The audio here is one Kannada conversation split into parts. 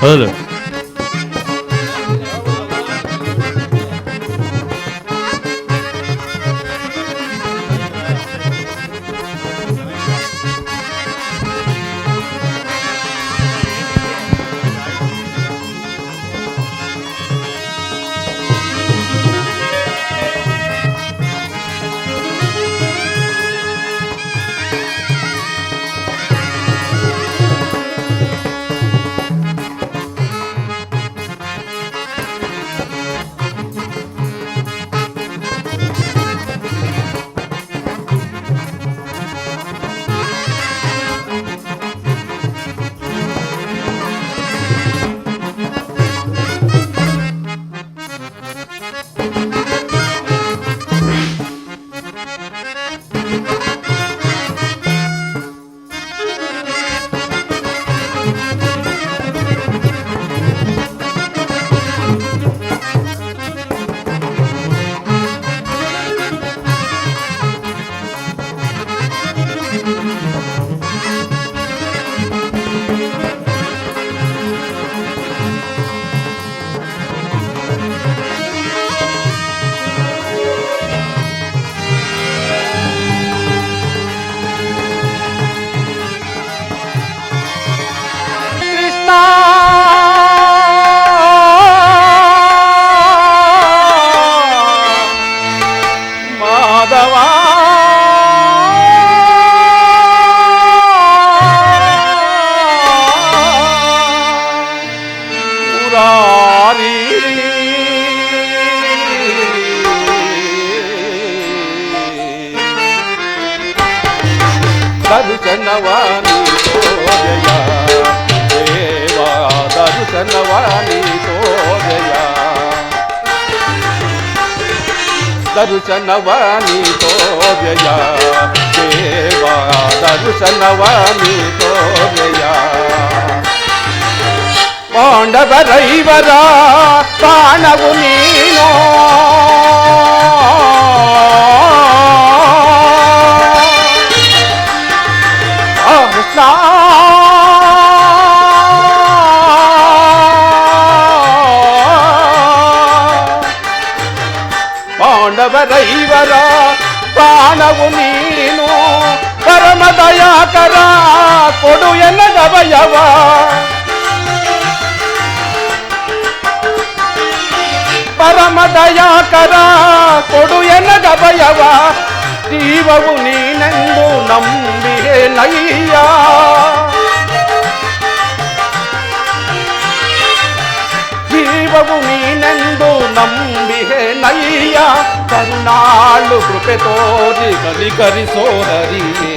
ಹೌದು. ದರ್ಶನವಾನಿ ತೋಜಯ ದೇವಾ ದರ್ಶನವಾನಿ ತೋಜಯ ದರ್ಶನವಾನಿ ತೋಜಯ ದೇವಾ ದರ್ಶನವಾನಿ ತೋಜಯ ಪಾಂಡವರೈವರ ಪ್ರಾಣವು ನೀನೋ ಕೃಷ್ಣ ಪಾಂಡವರೈವರ ಪ್ರಾಣವು ನೀನು ಪರಮ ದಯಾಕರ ಕೊಡು ಎನ್ನ ಗವಯವ ಪರಮ ದಯಾಕರ ಕೊಡು ಎನ್ನ ಗವಯವ ಜೀವವು ನೀನೆಂದು ನಂಬಿಹೆ ನಯ್ಯ ಜೀವವು ನೀನೆಂದು ನಂಬಿಹೆ ನಯ್ಯ ಕರುಣಾಳು ಕೃಪೆ ತೋರಿ ಕಲಿಕರಿಸೋ ಹರಿಯೇ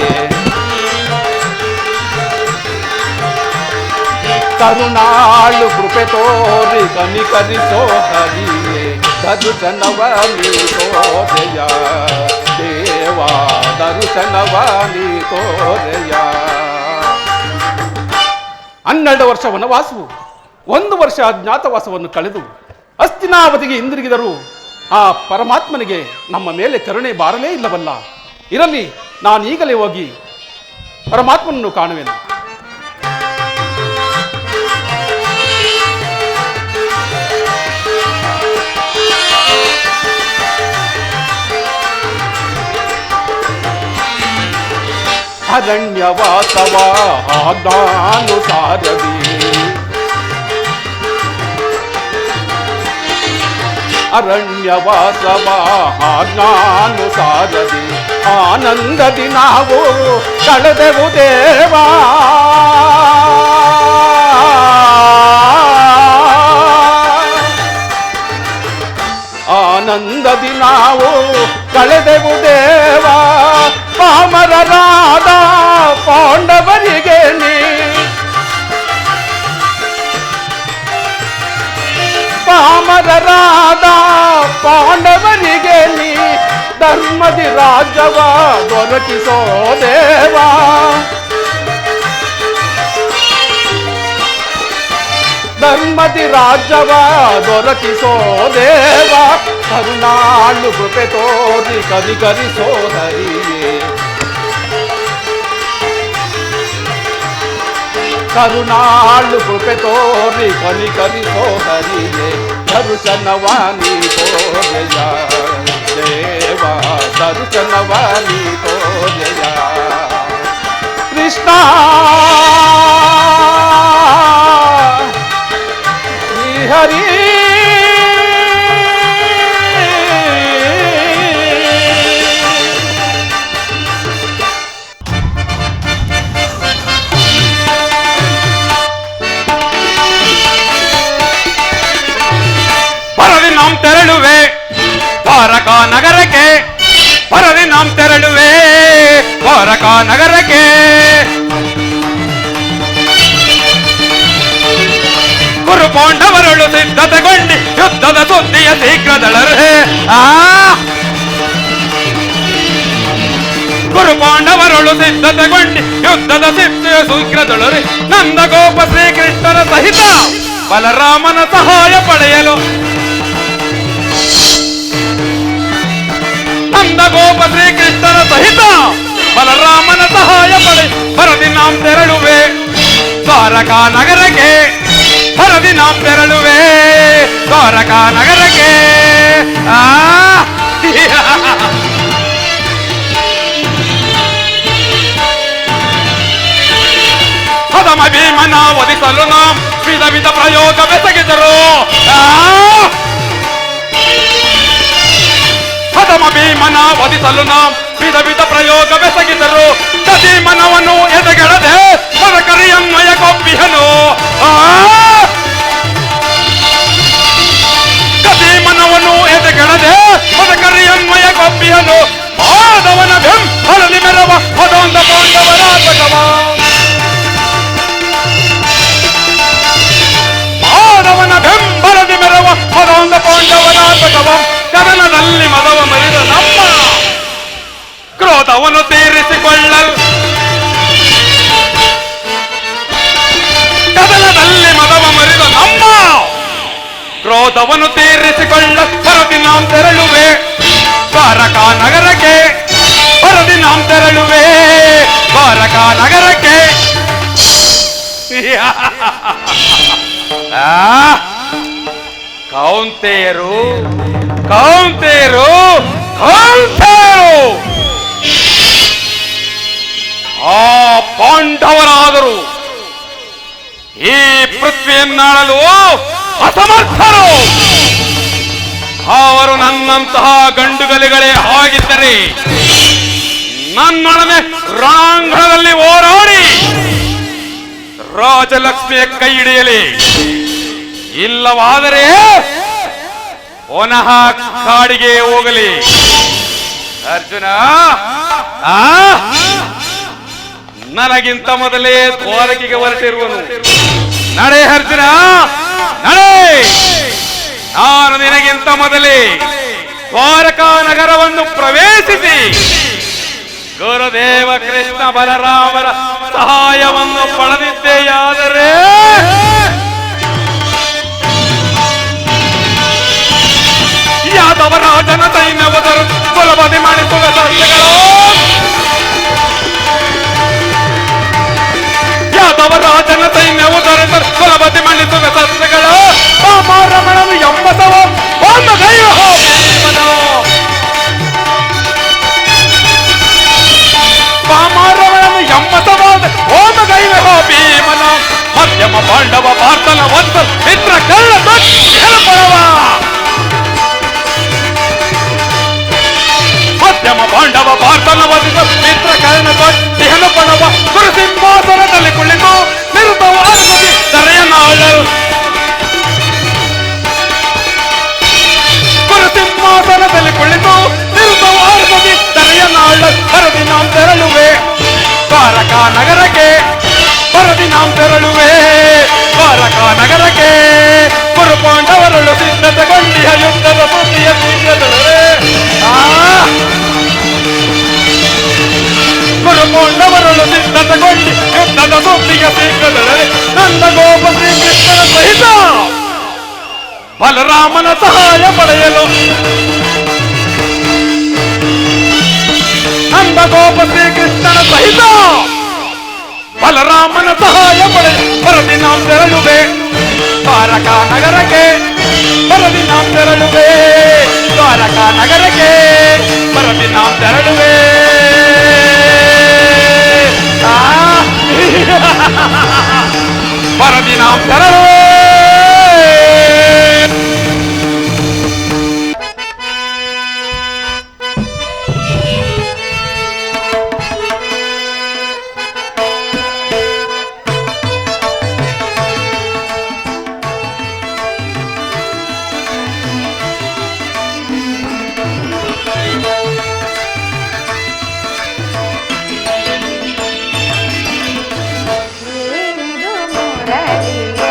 ಕರುಣಾಳು ಕೃಪೆ ತೋರಿ ಕನಿಕರಿಸೋ ಹರಿಯೇ ದರ್ಶನವಾನಿ ತೋರೆಯ ದೇವಾ ದರ್ಶನವಾನಿ ತೋರೆಯ 12 ವರ್ಷ ವನವಾಸವು 1 ವರ್ಷ ಅಜ್ಞಾತವಾಸವನ್ನು ಕಳೆದು ಹಸ್ತಿನಾವತಿಗೆ ಹಿಂದಿರುಗಿದರು ಆ ಪರಮಾತ್ಮನಿಗೆ ನಮ್ಮ ಮೇಲೆ ಕರುಣೆ ಬಾರಲೇ ಇಲ್ಲವಲ್ಲ. ಇರಲಿ, ನಾನೀಗಲೇ ಹೋಗಿ ಪರಮಾತ್ಮನನ್ನು ಕಾಣುವೆನು. ಅರಣ್ಯವಾಸವ ಆಜ್ಞಾನುಸಾರದಿ ಅರಣ್ಯವಾಸವ ಆಜ್ಞಾನುಸಾರದಿ ಆನಂದದಿ ನಾವು ಕಳೆದೆವು ದೇವಾ ಆನಂದದಿ ನಾವು ಕಳೆದೆವು ದೇವಾ ಪಾಮರರಾದ ಪಾಂಡವರಿಗೆ ನೀ ಪಾಮರರಾದ ಪಾಂಡವರಿಗೆ ನೀ ಧರ್ಮದಿ ರಾಜ್ಯವ ದೊರಕಿಸೋ ದೇವಾ ಧರ್ಮದಿ ರಾಜ್ಯವ ದೊರಕಿಸೋ ದೇವ ಕರುಣಾಳು ಕೃಪೆ ತೋರಿ ಕರಿಕರಿಸೋ ಹರಿಯೇ ಕರುಣಾಳು ಕೃಪೆ ತೋರಿ ಕನಿಕರಿಸೋ ಹರಿಯೇ ದರುಶನವಾನಿ ತೋರೆಯ ದೇವ ದರುಶನವಾನಿ ತೋರೆಯ ಕೃಷ್ಣ ಶ್ರೀ ಹರಿ ತೆರಳುವೆ ದ್ವಾರಕಾ ನಗರಕ್ಕೆ ಪರದಿ ನಾಂ ತೆರಳುವೆ ದ್ವಾರಕಾ ನಗರಕ್ಕೆ ಕುರು ಪಾಂಡವರಳು ಸಿದ್ಧತೆಗೊಂಡು ಯುದ್ಧದ ಸುದ್ದಿಯ ಶೀಘ್ರದಳರೆ ಕುರು ಪಾಂಡವರಳು ಸಿದ್ಧತೆಗೊಂಡು ಯುದ್ಧದ ಸಿದ್ಧಿಯ ಶೀಘ್ರದಳರೆ ನಂದಗೋಪ ಶ್ರೀಕೃಷ್ಣನ ಸಹಿತ ಬಲರಾಮನ ಸಹಾಯ ಪಡೆಯಲು ನಂದಗೋಪ ಶ್ರೀಕೃಷ್ಣನ ಸಹಿತ ಬಲರಾಮನ ಸಹಾಯ ಪಡೆ ಪರದಿ ನಾಂ ತೆರಳುವೆ ದ್ವಾರಕಾ ನಗರಕ್ಕೆ ಪರದಿ ನಾಂ ತೆರಳುವೆ ದ್ವಾರಕಾ ನಗರಕ್ಕೆ ಹದಮ ಭೀಮನ ಒದಿಸಲು ನಾಂ ವಿಧ ವಿಧ ಪ್ರಯೋಗವೆಸಗಿದರು ಹದಮ ಭೀಮನ ವಧಿಸಲು ನಾಂ ವಿಧ ವಿಧ ಪ್ರಯೋಗವೆಸಗಿದರು ಗದೀಮನವನು ಎದೆಗೆಳದೆ ಮರಕರಿಯನ್ವಯ ಕೊಬ್ಬಿಹನು ಗದೀಮನವನು ಎದೆಗೆಳದೆ ಮರಕರಿಯನ್ವಯ ಕೊಬ್ಬಿಹನು ಮಾಧವನ ಬೆಂ ಹಳಲಿ ಮೆರವ ಅದೊಂದ ಪಾಂಡವರಾತಕವ ಮಾಧವನ ಬೆಂಬಲದಿ ಮೆರವ ಅದೊಂದ ಪಾಂಡವರಾತಕವ ಕದನದಲ್ಲಿ ಮದವ ಮರಿದ ನಮ್ಮ ಕ್ರೋಧವನ್ನು ತೀರಿಸಿಕೊಳ್ಳಲು ಕದನದಲ್ಲಿ ಮದವ ಮರಿದ ನಮ್ಮ ಕ್ರೋಧವನ್ನು ತೀರಿಸಿಕೊಳ್ಳ ಪರದಿ ನಾಂ ತೆರಳುವೆ ದ್ವಾರಕಾ ನಗರಕ್ಕೆ ಪರದಿ ನಾಂ ತೆರಳುವೆ ದ್ವಾರಕಾ ನಗರಕ್ಕೆ ಕೌಂತೆಯರು ಕೌಂತೆಯರು ಕೌಂತೆಯರು ಆ ಪಾಂಡವರಾದರು ಈ ಪೃಥ್ವಿಯನ್ನಾಳಲು ಅಸಮರ್ಥರು. ಅವರು ನನ್ನಂತಹ ಗಂಡುಗಲಿಗಳೇ ಆಗಿದ್ದರೆ ನನ್ನೊಡನೆ ರಣಾಂಗಣದಲ್ಲಿ ಹೋರಾಡಿ ರಾಜಲಕ್ಷ್ಮಿಯ ಕೈ ಹಿಡಿಯಲಿ. ಇಲ್ಲವಾದರೆ ಪುನಃ ಕಾಡಿಗೆ ಹೋಗಲಿ. ಅರ್ಜುನ ನನಗಿಂತ ಮೊದಲೇ ದ್ವಾರಕೆಗೆ ಹೊರಟಿರುವನು. ನಡೆ ಅರ್ಜುನ ನಡೆ. ನಾನು ನಿನಗಿಂತ ಮೊದಲೇ ದ್ವಾರಕಾ ನಗರವನ್ನು ಪ್ರವೇಶಿಸಿ ಗುರುದೇವ ಕೃಷ್ಣ ಬಲರಾಮರ ಸಹಾಯವನ್ನು ಪಡೆದಿದ್ದೆಯಾದರೆ ಯಾದವ ರಾಜನ ಸೈನ್ಯವರು ಸುಲಭದಿ ಮಾಡಿಸುವ ಸಸ್ಯಗಳು, ಯಾದವ ರಾಜನ ಸೈನ್ಯವು ಸುಲಭದಿ ಮಾಡಿಸುವ ಸಸ್ಯಗಳು ರಮಣನು ಎಂಬಸವ ಒಂದು ದೈವ ಪಾಮಾರವಳನ್ನು ಎಂಬಸವಾದ ಓಮ ದೈವ ಭೀಮನ ಮಧ್ಯಮ ಪಾಂಡವ ಪಾರ್ಥನ ಒಂದು ಮಿತ್ರ ಕಳ್ಳ ಪಡವ ಮಧ್ಯಮ ಪಾಂಡವ ಪಾರ್ಥನ ವಧಿಸ ಮಿತ್ರ ಕರ್ಣ ಕೊಟ್ಟಿಹನು ಪಡವ ಗುರುಸಿಂಹಾಸನದಲ್ಲಿ ಕುಳಿತು ನಿರುತವ ದರೆಯ ನಾಳರು ಗುರುಸಿಂಹಾಸನದಲ್ಲಿ ಕುಳಿತು ನಿರುತವ ದರೆಯ ನಾಳ ಪರದಿ ನಾಂ ತೆರಳುವೆ ದ್ವಾರಕಾ ನಗರಕ್ಕೆ ಪರದಿ ನಾಂ ತೆರಳುವೆ ದ್ವಾರಕಾ ನಗರಕ್ಕೆ. ಗುರು ಪಾಂಡವರಳು ಸಿದ್ಧತೆಗೊಂಡಿಹ ಯುದ್ಧದ ಸುದ್ದಿಯ ಶೀಘ್ರದೊಡನೆ ಗುರು ಪಾಂಡವರಳು ಸಿದ್ಧತೆಗೊಂಡಿ ಯುದ್ಧದ ಸುದ್ದಿಯ ಶೀಘ್ರದೊಡನೆ ನಂದಗೋಪ ಶ್ರೀಕೃಷ್ಣನ ಸಹಿತ ಬಲರಾಮನ ಸಹಾಯ ಪಡೆಯಲು ನಂದಗೋಪ ಶ್ರೀಕೃಷ್ಣನ ಸಹಿತ ಬಲರಾಮನ ಸಹಾಯ ಪಡೆ ಬರದಿ ನಾವು ತೆರಳುವೆ ದ್ವಾರಕಾ ನಗರಕ್ಕೆ ಬರದಿ ನಾವು ತೆರಳುವೆ ದ್ವಾರಕಾ ನಗರಕ್ಕೆ ಬರದಿ ನಾವು ತೆರಳುವೆ ಬರದಿ ನಾವು ತೆರಳುವೆ ಏನಿದು ಮುರಳಿಯ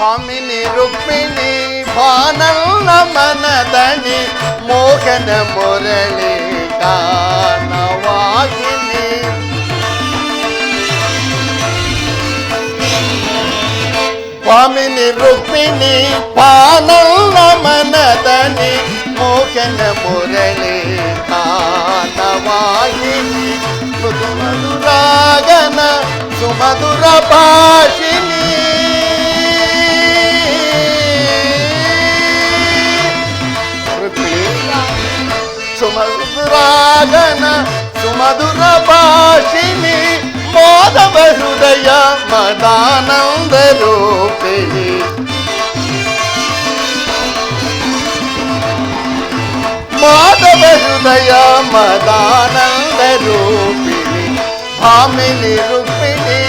ಭಾಮಿನಿ ರುಕ್ಮಿಣಿ ಭಾನಲ್ಲ ಮನದನಿ ಮೋಹನ ಮುರಳಿ ಗಾನವಾಗಿನಿ ಭಾಮಿನಿ ರುಕ್ಮಿಣಿ ಭಾನಲ್ಲ ಮನದನಿ ಮೋಹನ ಮುರಳಿ ಗಾನವಾಗಿನಿ ಮೃದು ಮಧುರಾಗನ ಸುಮಧುರ ಭಾಷಿಣಿ ಸುಮಧುರಾಗನ ಸುಮಧುರ ಭಾಷಿಣಿ ಮಾಧವ ಹೃದಯ ಮದಾನಂದ ರೂಪಿಣಿ ಮಾಧವ ಹೃದಯ ಮದಾನಂದ ರೂಪಿಣಿ ಭಾಮಿನಿ ರುಕ್ಮಿಣಿ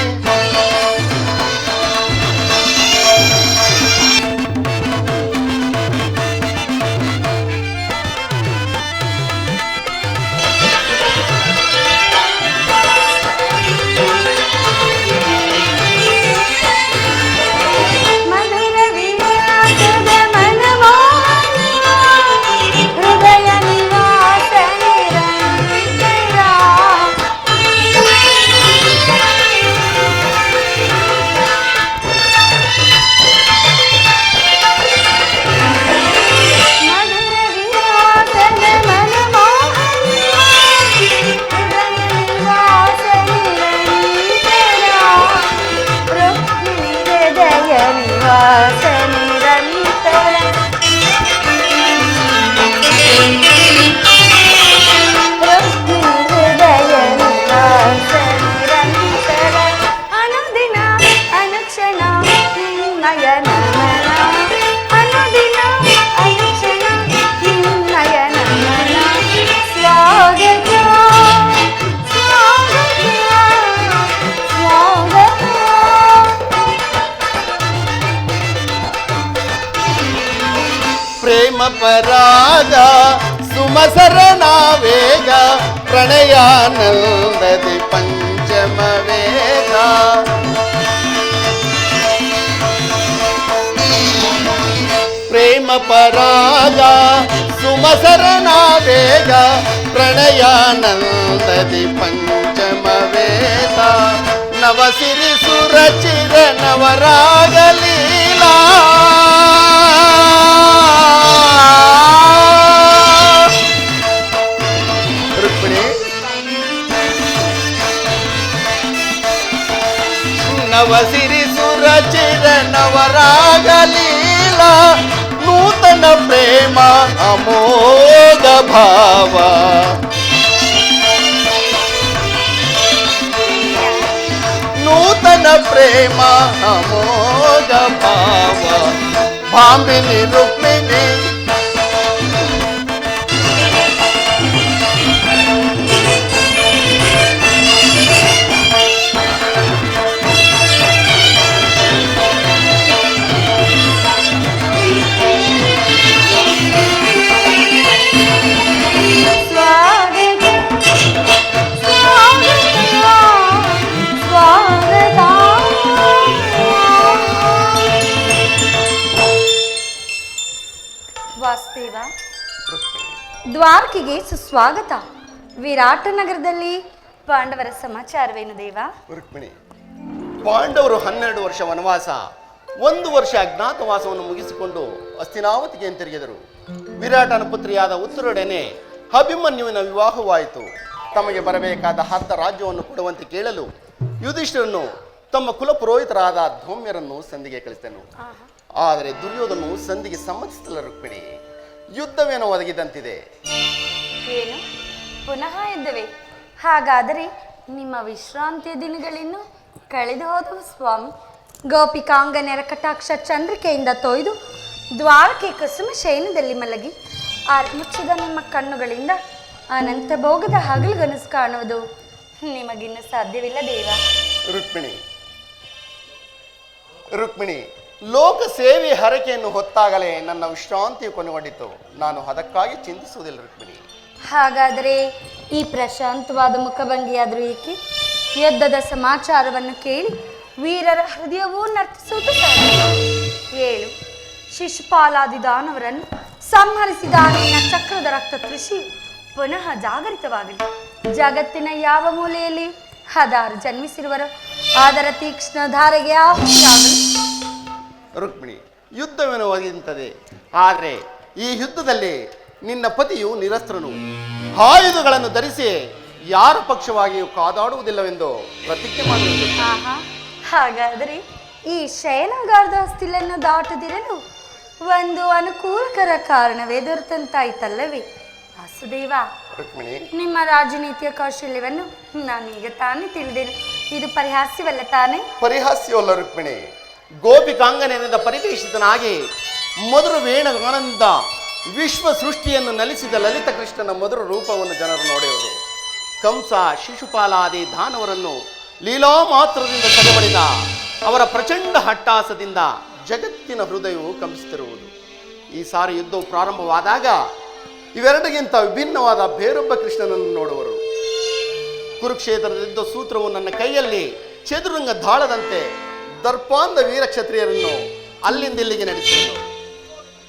ಪ್ರೇಮ ಪರಾಗ ಸುಮಸರಣ ವೇಗ ಪ್ರಣಯಾನಂದದಿ ಪಂಚಮ ವೇಗ ಪ್ರೇಮ ಪರಾಗ ಸುಮಸರಣ ವೇಗ ಪ್ರಣಯಾನಂದದಿ ಪಂಚಮ ವೇದ ನವಸಿರಿ ಸುರಚಿರ ನವರಾಗ ಲೀಲಾ ನವಸಿರಿ ಸುರಚಿರ ನವರಾಗ ಲೀಲಾ ನೂತನ ಪ್ರೇಮ ಅಮೋಘ ಭಾವ ನೂತನ ಪ್ರೇಮ ಅಮೋಘ ಭಾವ ಭಾಮಿನಿ ರುಕ್ಮಿಣಿ ವಾಸುದೇವ, ದ್ವಾರಕೆಗೆ ಸುಸ್ವಾಗತ. ವಿರಾಟ ನಗರದಲ್ಲಿ ಪಾಂಡವರ ಸಮಾಚಾರವೇನು ದೇವ? ರುಕ್ಮಿಣಿ, ಪಾಂಡವರು 12 ವರ್ಷ ವನವಾಸ 1 ವರ್ಷ ಅಜ್ಞಾತವಾಸವನ್ನು ಮುಗಿಸಿಕೊಂಡು ಹಸ್ತಿನಾವತಿಗೆ ಹಿಂತಿರುಗಿದರು. ವಿರಾಟನ ಪುತ್ರಿಯಾದ ಉತ್ತರೊಡನೆ ಅಭಿಮನ್ಯುವಿನ ವಿವಾಹವಾಯಿತು. ತಮಗೆ ಬರಬೇಕಾದ 10 ರಾಜ್ಯವನ್ನು ಕೊಡುವಂತೆ ಕೇಳಲು ಯುಧಿಷ್ಠಿರನು ತಮ್ಮ ಕುಲಪುರೋಹಿತರಾದ ಧೌಮ್ಯರನ್ನು ಸಂಧಿಗೆ ಕಳಿಸಿದನು. ಆದರೆ ದುರ್ಯೋಧನು ಸಂಧಿಗೆ ಸಮ್ಮತಿಸಿಲ್ಲ. ರುಕ್ಮಿಣಿ, ಯುದ್ಧವೇನೋ ಒದಗಿದಂತಿದೆ. ಏನು, ಪುನಃ ಯುದ್ಧವೇ? ಹಾಗಾದರೆ ನಿಮ್ಮ ವಿಶ್ರಾಂತಿಯ ದಿನಗಳಿನ್ನು ಕಳೆದು ಹೋದವು ಸ್ವಾಮಿ. ಗೋಪಿಕಾಂಗನೆಯರ ಕಟಾಕ್ಷ ಚಂದ್ರಿಕೆಯಿಂದ ತೊಯ್ದು ದ್ವಾರಕೆ ಕುಸುಮ ಶಯನದಲ್ಲಿ ಮಲಗಿ ಮುಚ್ಚಿದ ನಿಮ್ಮ ಕಣ್ಣುಗಳಿಂದ ಅನಂತ ಭೋಗದ ಹಗಲುಗನಸು ಕಾಣುವುದು ನಿಮಗಿನ್ನು ಸಾಧ್ಯವಿಲ್ಲ ದೇವ. ರುಕ್ಮಿಣಿ, ಲೋಕ ಸೇವೆ ಹರಕೆಯನ್ನು ಹೊತ್ತಾಗಲೇ ನನ್ನ ವಿಶ್ರಾಂತಿಯು ಕೊನೆಗೊಂಡಿತು. ನಾನು ಅದಕ್ಕಾಗಿ ಚಿಂತಿಸುವುದಿಲ್ಲ ರುಕ್ಮಿಣಿ. ಹಾಗಾದರೆ ಈ ಪ್ರಶಾಂತವಾದ ಮುಖಭಂಗಿಯಾದರೂ ಏಕೆ? ಯುದ್ಧದ ಸಮಾಚಾರವನ್ನು ಕೇಳಿ ವೀರರ ಹೃದಯವೂ ನರ್ತಿಸುವುದು ಸಾಧ್ಯ. ಹೇಳು, ಶಿಶುಪಾಲಾದಿ ದಾನವರನ್ನು ಸಂಹರಿಸಿದ ನಿನ್ನ ಚಕ್ರದ ರಕ್ತ ಕೃಷಿ ಪುನಃ ಜಾಗರಿತವಾಗಲಿ. ಜಗತ್ತಿನ ಯಾವ ಮೂಲೆಯಲ್ಲಿ ಹದಾರು ಜನ್ಮಿಸಿರುವರು ಅದರ ತೀಕ್ಷ್ಣ ಧಾರೆಗೆ ಆಹುತಿಯಾಗಲಿ. ರುಕ್ಮಿಣಿ, ಯುದ್ಧವೆನ್ನುವಂಥದ್ದೇ. ಆದರೆ ಈ ಯುದ್ಧದಲ್ಲಿ ನಿನ್ನ ಪತಿಯು ನಿರಸ್ತ್ರನು, ಆಯುಧಗಳನ್ನು ಧರಿಸಿ ಯಾರ ಪಕ್ಷವಾಗಿಯೂ ಕಾದಾಡುವುದಿಲ್ಲವೆಂದು ಪ್ರತಿಜ್ಞೆ ಮಾಡಿರುವುದು. ಆಹಾ, ಹಾಗಾದರೆ ಈ ಶಯನಗಾರದ ಹೊಸ್ತಿಲನ್ನು ದಾಟದಿರಲು ಒಂದು ಅನುಕೂಲಕರ ಕಾರಣವೇ ದೊರೆತಂತಾಯ್ತಲ್ಲವೇ ವಾಸುದೇವ? ರುಕ್ಮಿಣಿ, ನಿಮ್ಮ ರಾಜನೀತಿಯ ಕೌಶಲ್ಯವನ್ನು ನಾನೀಗ ತಾನೇ ತಿಳಿದೆನು. ಇದು ಪರಿಹಾಸ್ಯವಲ್ಲ ತಾನೇ? ಪರಿಹಾಸ್ಯವಲ್ಲ ರುಕ್ಮಿಣಿ. ಗೋಪಿಕಾಂಗನೆಂದ ಪರಿವೇಷಿತನಾಗಿ ಮಧುರ ವೇಣಗಾನದಿಂದ ವಿಶ್ವ ಸೃಷ್ಟಿಯನ್ನು ನಲಿಸಿದ ಲಲಿತ ಕೃಷ್ಣನ ಮಧುರ ರೂಪವನ್ನು ಜನರು ನೋಡುವರು. ಕಂಸ, ಶಿಶುಪಾಲಾದಿ ದಾನವರನ್ನು ಲೀಲಾ ಮಾತ್ರದಿಂದ ಸೆರೆಬಡಿದ ಅವರ ಪ್ರಚಂಡ ಹಟ್ಟಾಸದಿಂದ ಜಗತ್ತಿನ ಹೃದಯವು ಕಂಪಿಸುತ್ತಿರುವುದು. ಈ ಸಾರಿ ಯುದ್ಧವು ಪ್ರಾರಂಭವಾದಾಗ ಇವೆರಡಿಗಿಂತ ವಿಭಿನ್ನವಾದ ಬೇರೊಬ್ಬ ಕೃಷ್ಣನನ್ನು ನೋಡುವರು. ಕುರುಕ್ಷೇತ್ರದ ಯುದ್ಧ ಸೂತ್ರವು ನನ್ನ ಕೈಯಲ್ಲಿ ಚದುರಂಗ ದಾಳದಂತೆ ದರ್ಪಾಂಧ ವೀರ ಕ್ಷತ್ರಿಯರನ್ನು ಅಲ್ಲಿಂದಿಲ್ಲಿಗೆ ನಡೆಸಿದರು.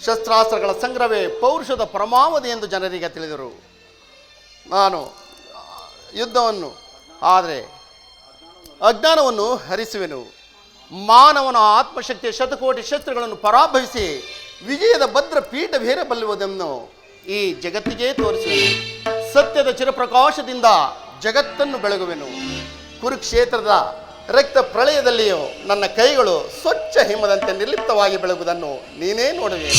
ಶಸ್ತ್ರಾಸ್ತ್ರಗಳ ಸಂಗ್ರಹವೇ ಪೌರುಷದ ಪರಮಾವಧಿ ಎಂದು ಜನರಿಗೆ ತಿಳಿದರು. ನಾನು ಯುದ್ಧವನ್ನು ಆದರೆ ಅಜ್ಞಾನವನ್ನು ಹರಿಸುವೆನು. ಮಾನವನ ಆತ್ಮಶಕ್ತಿಯ ಶತಕೋಟಿ ಶಸ್ತ್ರಗಳನ್ನು ಪರಾಭವಿಸಿ ವಿಜಯದ ಭದ್ರ ಪೀಠ ಬೇರಬಲ್ಲುವುದನ್ನು ಈ ಜಗತ್ತಿಗೆ ತೋರಿಸುವೆನು. ಸತ್ಯದ ಚಿರಪ್ರಕಾಶದಿಂದ ಜಗತ್ತನ್ನು ಬೆಳಗುವೆನು. ಕುರುಕ್ಷೇತ್ರದ ರಕ್ತ ಪ್ರಳಯದಲ್ಲಿಯೂ ನನ್ನ ಕೈಗಳು ಸ್ವಚ್ಛ ಹಿಮದಂತೆ ನಿರ್ಲಿಪ್ತವಾಗಿ ಬೆಳಗುವುದನ್ನು ನೀನೇ ನೋಡುವೆ.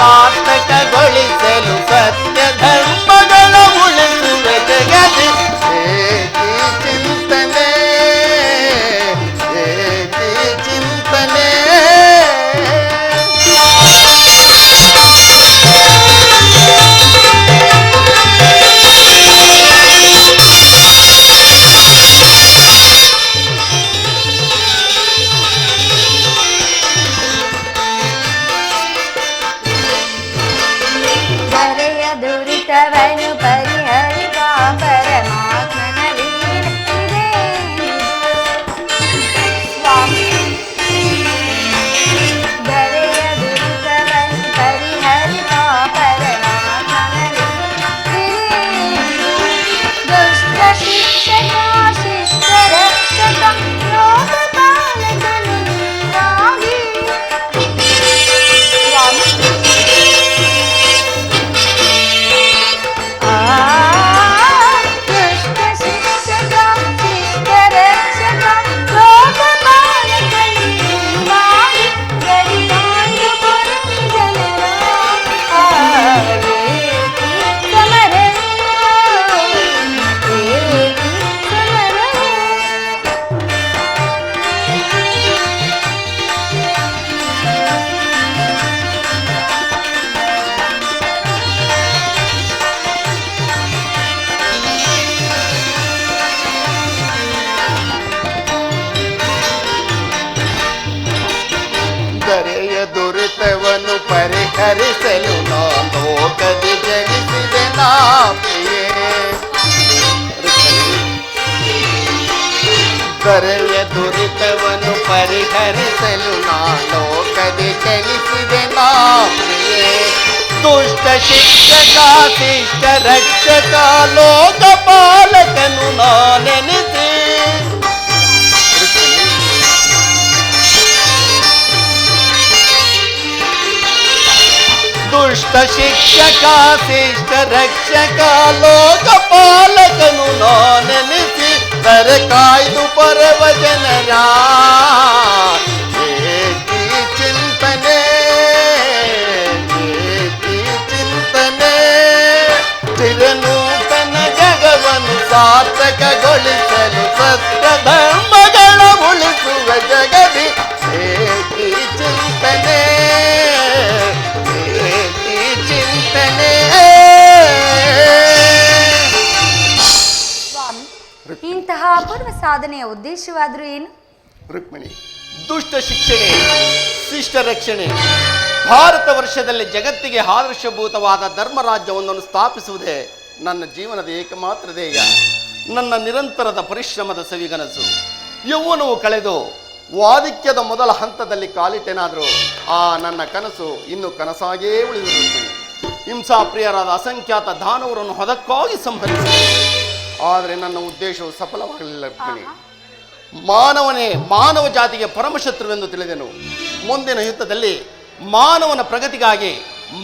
ಸಾರ್ಥಕಗೊಳಿಸಲು ಸತ್ಯ ಧರ್ಮಗಳ ಉಳಿಸುವ ಜಗದಿ ಏಕಿ ಚಿಂತನೆ, ಏಕಿ ಚಿಂತನೆ. ದುರಿತವನು ಪರಿಹರಿಸ ಪರಮಾತ್ಮನ ಲೀಲೆ ಸ್ವಾಮಿ. ಧರೆಯ ದುರಿತವನು ಪರಿಹರಿಸ ಪರಮಾತ್ಮನ ಲೀಲೆ. ದುಷ್ಟ ಶಿಕ್ಷಕ ಶಿಷ್ಟ ರಕ್ಷಕ ಲೋಕಪಾಲಕನು ನೀನಾಗಿ ಸ್ವಾಮಿ. ಧರೆಯ ದುರಿತವನ್ನು ಪರಿಹರಿಸಲು ನಾನು ಲೋಕದಿ ಜನಿಸಿದೆ ನಾ ಪ್ರಿಯೇ. ಧರೆಯ ದುರಿತವನ್ನು ಪರಿಹರಿಸಲು ನಾನು ಲೋಕದಿ ಜನಿಸಿದೆ ನಾ ಪ್ರಿಯೇ. ದುಷ್ಟ ಶಿಕ್ಷಕ ಶಿಷ್ಟ ರಕ್ಷಕ ಲೋಕಪಾಲಕನು ನಾನೆನಿಸಿ. ದುಷ್ಟ ಶಿಕ್ಷಕ ಶಿಷ್ಟ ರಕ್ಷಕ ಲೋಕಪಾಲಕನು ನಾನೆನಿಸಿ ದರೆ ಕಾಯ್ದು ಪರವ ಜನರ ಏಕಿ ಚಿಂತನೆ ಏಕಿ ಚಿಂತನೆ ಚಿರನೂತನ ಜಗವನ್ನು ಸಾರ್ಥಕಗೊಳಿಸಲು ಸತ್ಯ ಧರ್ಮಗಳ ಉಳಿಸುವ ಜಗದಿ ಏಕಿ ಚಿಂತನೆ ಏಕಿ ಚಿಂತನೆ. ಸ್ವಾಮಿ, ಇಂತಹ ಅಪೂರ್ವ ಸಾಧನೆಯ ಉದ್ದೇಶವಾದರೂ ಏನು? ರುಕ್ಮಿಣಿ, ದುಷ್ಟ ಶಿಕ್ಷಣೆ ಶಿಷ್ಟ ರಕ್ಷಣೆ, ಭಾರತ ವರ್ಷದಲ್ಲಿ ಜಗತ್ತಿಗೆ ಆದರ್ಶಭೂತವಾದ ಧರ್ಮರಾಜ್ಯವೊಂದನ್ನು ಸ್ಥಾಪಿಸುವುದೇ ನನ್ನ ಜೀವನದ ಏಕಮಾತ್ರ ಧ್ಯೇಯ. ನನ್ನ ನಿರಂತರದ ಪರಿಶ್ರಮದ ಸವಿಗನಸು. ಯೌವನವು ಕಳೆದು ವಾದಿಕ್ಯದ ಮೊದಲ ಹಂತದಲ್ಲಿ ಕಾಲಿಟ್ಟೆನಾದರೂ ಆ ನನ್ನ ಕನಸು ಇನ್ನು ಕನಸಾಗೇ ಉಳಿದು ಹಿಂಸಾಪ್ರಿಯರಾದ ಅಸಂಖ್ಯಾತ ದಾನವರನ್ನು ಹೊದಕ್ಕಾಗಿ ಸಂಹರಿಸಿದೆ. ಆದರೆ ನನ್ನ ಉದ್ದೇಶವು ಸಫಲವಾಗಲಿಲ್ಲ ರುಕ್ಮಿಣಿ. ಮಾನವನೇ ಮಾನವ ಜಾತಿಗೆ ಪರಮಶತ್ರುವೆಂದು ತಿಳಿದೆನು. ಮುಂದಿನ ಯುದ್ಧದಲ್ಲಿ ಮಾನವನ ಪ್ರಗತಿಗಾಗಿ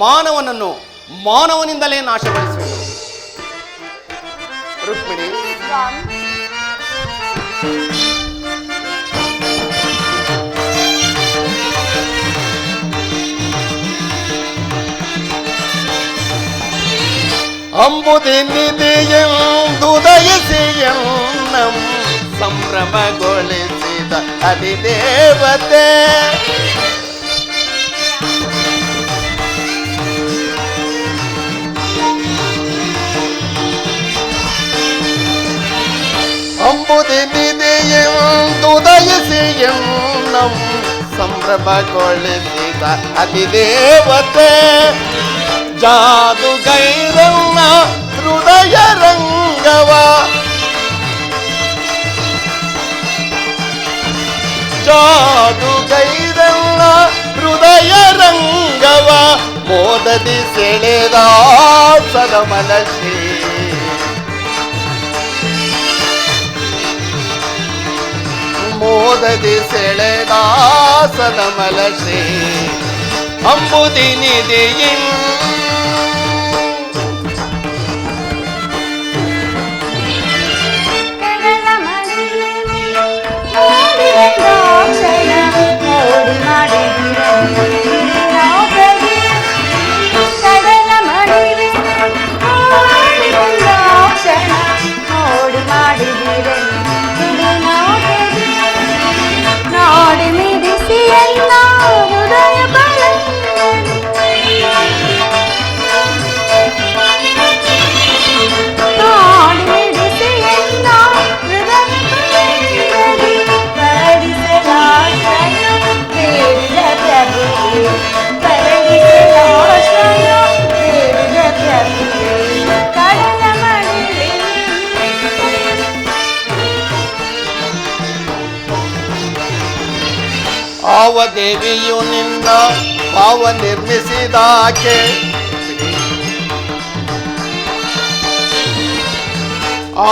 ಮಾನವನನ್ನು ಮಾನವನಿಂದಲೇ ನಾಶಪಡಿಸುವೆನು. ರುಕ್ಮಿಣಿ, ಸ್ವಾಮಿ, ಅಂಬುದಿನಿದೆಯೆಂದು ದಯಸಿಯನ್ನಂ ಸಂಭ್ರಮಗೊಳಿಸಿದ ಅಧಿದೇವತೆ ಅಂಬುದಿನಿದೆಯೆಂದು ದಯಸಿಯನ್ನಂ ಸಂಭ್ರಮಗೊಳಿಸಿದ ಅಧಿದೇವತೆ ಜಾದುಗೈರನ್ನ ಹೃದಯ ರಂಗವ ಜಾದುಗೈರನ್ನ ಹೃದಯ ರಂಗವ ಮೋದದಿ ಸೆಳೆದ ಸದಮಲಶ್ರೀ ಮೋದದಿ ಸೆಳೆದ ಸದಮಲಶ್ರೀ ಅಂಬುದಿನಿದೆಯಿನ್ ಆವ ದೇವಿಯು ನಿನ್ನ ಭಾವ ನಿರ್ಮಿಸಿದಾಕೆ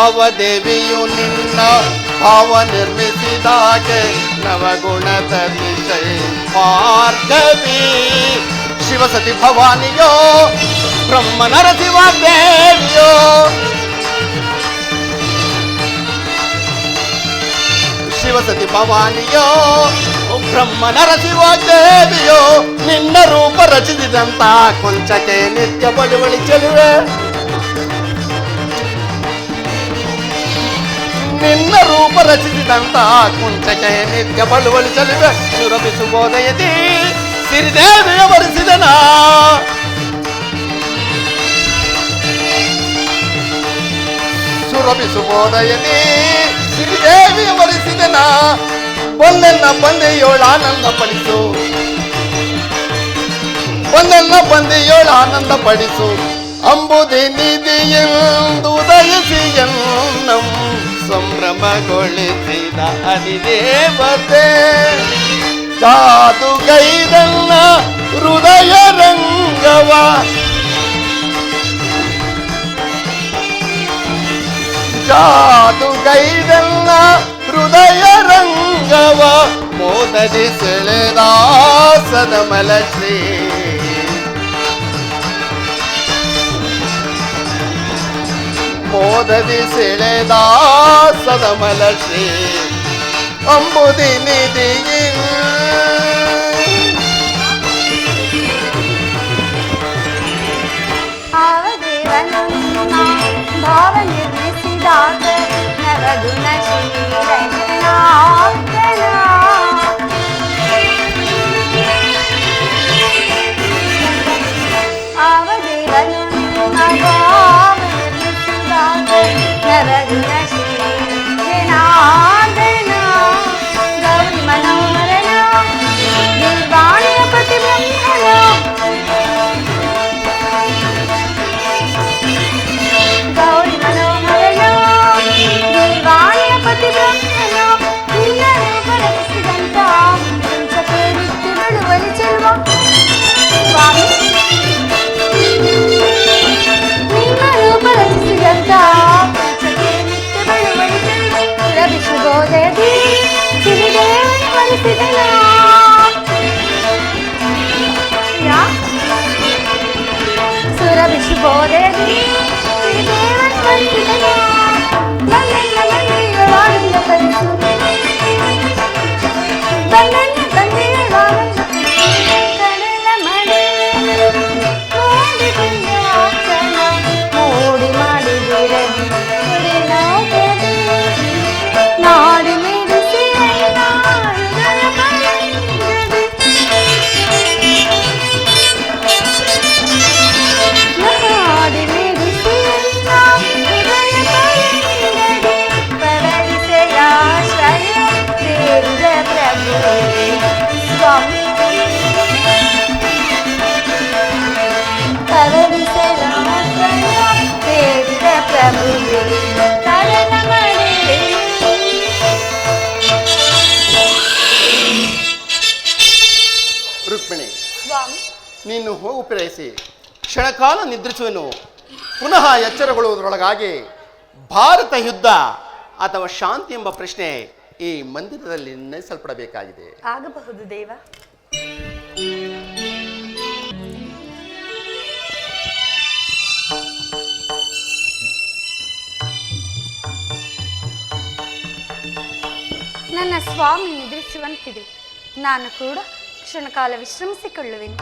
ಆವ ದೇವಿಯು ನಿನ್ನ ಭಾವ ನಿರ್ಮಿಸಿದಾಕೆ ನವಗುಣದ ವಿಷಯ ಮಾರ್ಗವಿ ಶಿವಸತಿ ಭವಾನಿಯೋ ಬ್ರಹ್ಮ ನರಸಿಂಹ ದೇವಿಯೋ ಶಿವಸತಿ ಭವಾನಿಯೋ ಬ್ರಹ್ಮ ನರಸಿಂಹ ದೇವಿಯೋ ನಿನ್ನ ರೂಪ ರಚಿಸಿದಂತ ಕೊಂಚಕ್ಕೆ ನಿತ್ಯ ಬಳುವಳಿ ಚೆಲುವೆ ನಿನ್ನ ರೂಪ ರಚಿಸಿದಂತ ಕುಂಚಕ್ಕೆ ನಿತ್ಯ ಬಳುವಳಿ ಚೆಲುವೆ ಸುರಭಿಸುಬೋದಯದಿ ಸಿರಿದೇವಿಯ ವರಿಸಿದನ ಸುರಭಿಸುಬೋದಯದಿ ಸಿರಿದೇವಿಯ ವರಿಸಿದನ ಒಂದೆಲ್ಲ ಬಂದೆಯೋಳು ಆನಂದ ಪಡಿಸು ಒಂದೆಲ್ಲ ಬಂದೆಯೋಳು ಆನಂದ ಪಡಿಸು ಅಂಬುದಿನಿದೆಯೆಂದು ದಯಸಿ ಎನ್ನಂ ಸಂಭ್ರಮಗೊಳಿಸಿದ ಅಧಿದೇವತೆ ಜಾದುಗೈದನ್ನ ಹೃದಯ ರಂಗವ ಜಾದುಗೈದನ್ನ ಹೃದಯ ರಂಗವ ಮೋದದಿ ಸೆಳೆದ ಸದಮಲ ಶ್ರೀ ಮೋದದಿ ಸೆಳೆದ ಸದಮಲ ಶ್ರೀ ಅಂಬುದಿ ನಿಧಿಯಿಲ್ ಭಾವ ನಿರ್ಮಿಸಿದಾಗ ನವಗುಣ ಶ್ರೀರಂಗನಾಥನ ಆವದೇವನು ಭಾವ ನಿರ್ಮಿಸಿದಾಗ ನವಗುಣ ಶ್ರೀರಂಗನಾಥನ ಗೌರಿ ಮನೋಹರನ ನಿರ್ವಾಣಿಯ ಪತಿ ಬ್ರಹ್ಮನ ಗೌರಿ ಮನೋಹರನ ನಿರ್ವಾಣಿಯ ಪತಿ ಬ್ರಹ್ಮನ ಎಲ್ಲರೂ ಬರಸಿದಂತ ಪಂಚಕೆ ನಿತ್ಯ ಬಿಡುವಲಿ ಚೆಲುವ ಸ್ವಾಮಿ ನಿಮ್ಮನ್ನು ಬರಸಿದಂತ ಪಂಚಕೆ ನಿತ್ಯ ಬಿಡುವಲಿ ಚೆಲುವ ರವಿಶುಭೋದಯದಿ ಸಿರಿದೇವನ ಬರೆಸಿದನ ಸುರವಿಶುಭೋದಯದಿ ದೇವನ ಬರೆಸಿದನ ಬಂದೆಲ್ಲ ಬಂದೆಯೊಳಾನಂದ ಕಲಿಸು ಬಂದೆಲ್ಲ ಬಂದೆಯೊಳಾನಂದ ಕಡಲ ಮಳೆ ಮೋಡಿ ಪುಣ್ಯಾಚನ ಮೋಡಿ ಮಾಡಿದಿರಲಿ ನೌಕೆದಿ ನಾಡಿ ಮಿಡಿಸಿ ನಾಡುಗಳ ಬರೆಂದದಿ ನಾಡಿ ಮಿಡಿಸಿ ಹೃದಯ ಬರೆಂದದಿ ಪರವಿಸೆಯಾಶ್ರಯ ಸೇರಿದ ಪ್ರಭುವೇ ಸ್ವಾಮಿ ಪರವಿಸೆಯಾಶ್ರಯ ಸೇರಿದ ಪ್ರಭುವೇ ಕಡಲ ಮಳೆ ರುಕ್ಮಿಣಿ, ಸ್ವಾಮಿ ನೀನು ಹೋಗು ಪ್ರೇಯಸಿ. ಕ್ಷಣಕಾಲ ನಿದ್ರಿಸುವೆನು. ಪುನಃ ಎಚ್ಚರಗೊಳ್ಳುವುದರೊಳಗಾಗಿ ಭಾರತ ಯುದ್ಧ ಅಥವಾ ಶಾಂತಿ ಎಂಬ ಪ್ರಶ್ನೆ ಈ ಮಂದಿರದಲ್ಲಿ ನಿರ್ಣಯಿಸಲ್ಪಡಬೇಕಾಗಿದೆ. ಆಗಬಹುದು ದೇವ. ನನ್ನ ಸ್ವಾಮಿ ನಿದ್ರಿಸುವಂತಿದೆ. ನಾನು ಕೂಡ ಕ್ಷಣಕಾಲ ವಿಶ್ರಮಿಸಿಕೊಳ್ಳುವೆನು.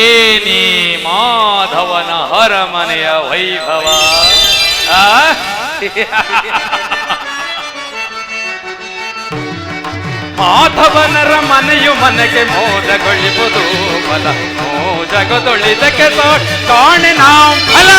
ಏನೇ ಮಾಧವನ ಅರಮನೆಯ ವೈಭವ! ಆ? ಮಾಧವನರ ಮನೆಯು ಮನೆಗೆ ಮೋದಗೊಳಿಸುವುದು ಬಲ ಮೋಜಗೊದೊಳಿದಕ್ಕೆ ಕಾಣೆ ನಾವು ಫಲ.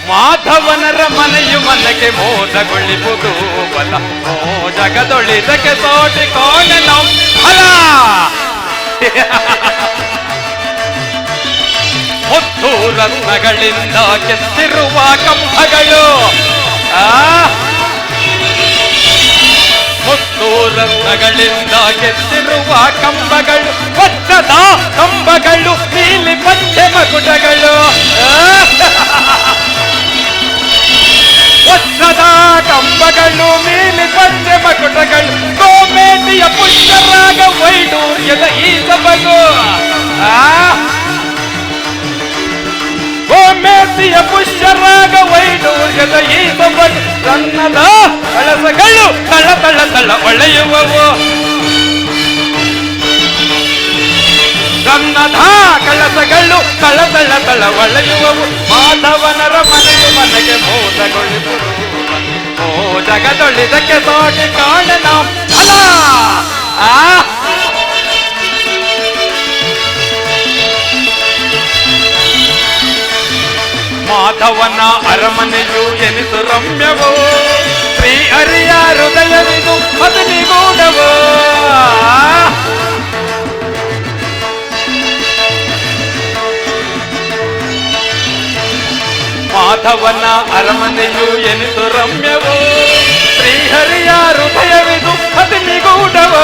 ಮಾಧವನರ ಮನೆಯು ಮನೆಗೆ ಮೋದಗೊಳಿಸುವುದು ಬಲ ಮೋಜಗದೊಳಿದಕ್ಕೆ ತೋಟಿ ಕಾಣೆ ನಾವು ಫಲ. ಮುತ್ತು ರತ್ನಗಳಿಂದ ಕೆತ್ತಿರುವ ಕಂಬಗಳು, ಮುತ್ತು ರತ್ನಗಳಿಂದ ಕೆತ್ತಿರುವ ಕಂಬಗಳು, ವಜ್ರದ ಕಂಬಗಳು, ನೀಲಿ ಪಂಚೆ ಮಕುಟಗಳು, ವಜ್ರದ ಕಂಬಗಳು, ನೀಲಿ ಪಂಚೆ ಮಕುಟಗಳು, ಗೋಮೇಟಿಯ ಪುಷ್ಕರಾಗ ವೈಡೂರ್ಯದ ಈ ಸಬಗು, ಗೋಮೇಟಿಯ ಪುಷ್ಕರಾಗ ವೈಡೂರ್ಯದ ಈ ಸಬಗು, ರನ್ನದ ಕಳಸಗಳು ತಳ ತಳ ತಳ ಒಳೆಯುವವು, ರನ್ನದ ಕಳಸಗಳು ತಳ ತಳ ತಳ ಒಳೆಯುವವು. ಮಾಧವನರ ಮನೆಗೆ ಮನೆಗೆ ಮೋದಗೊಳಿಸುವುದು ಮೋಜಗದೊಳಿದಕ್ಕೆ ತೋಟಿ ಕಾಣೆ ನಾವು ಫಲ. ಮಾಧವನ ಅರಮನೆಯು ಎನಿಸು ರಮ್ಯವೋ, ಶ್ರೀ ಹರಿಯ ಹೃದಯವಿದು ಮದನಿಗೂಡವೋ. ಮಾಧವನ ಅರಮನೆಯು ಎನಿಸು ರಮ್ಯವೋ, ಶ್ರೀಹರಿಯ ಹೃದಯವಿದು ಅತಿ ನಿಗೂಢವೋ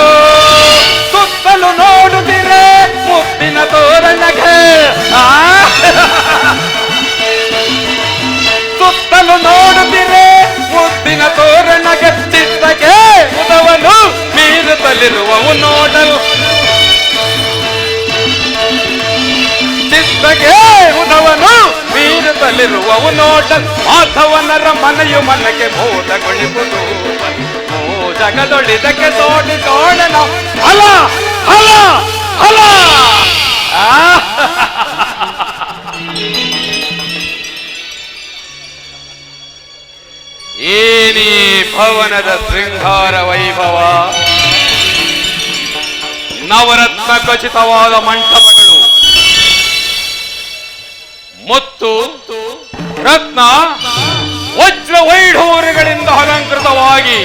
ಸುತ್ತಲೂ ನೋಡುತ್ತಿರೆ ಮುತ್ತಿನ ತೋರಣಗೆ ಸುತ್ತಲೂ ನೋಡುತ್ತಿರೆ ಮುತ್ತಿನ ತೋರಣಗೆ ಚಿತ್ತಗೆ ಉದವನು ಮೀರುತ್ತಲಿರುವವು ನೋಡಲು ಚಿತ್ತಗೆ ಉದವನು ಮೀರುತ್ತಲಿರುವವು ನೋಡಲು ಮಾಧವನರ ಮನೆಯು ಮನಕ್ಕೆ ಮೋದಗೊಳಿಸುವುದು ಜಗದೊಳಿದಕ್ಕೆ ತೋಡಿ ತೋಡನ ಹಲ ಹಲ ಹಲ ಏನಿ ಭವನದ ಶೃಂಗಾರ ವೈಭವ ನವರತ್ನ ಖಚಿತವಾದ ಮಂಟಪಗಳು ಮುತ್ತು ರತ್ನ ವಜ್ರ ವೈಢೂರ್ಯಗಳಿಂದ ಅಲಂಕೃತವಾಗಿ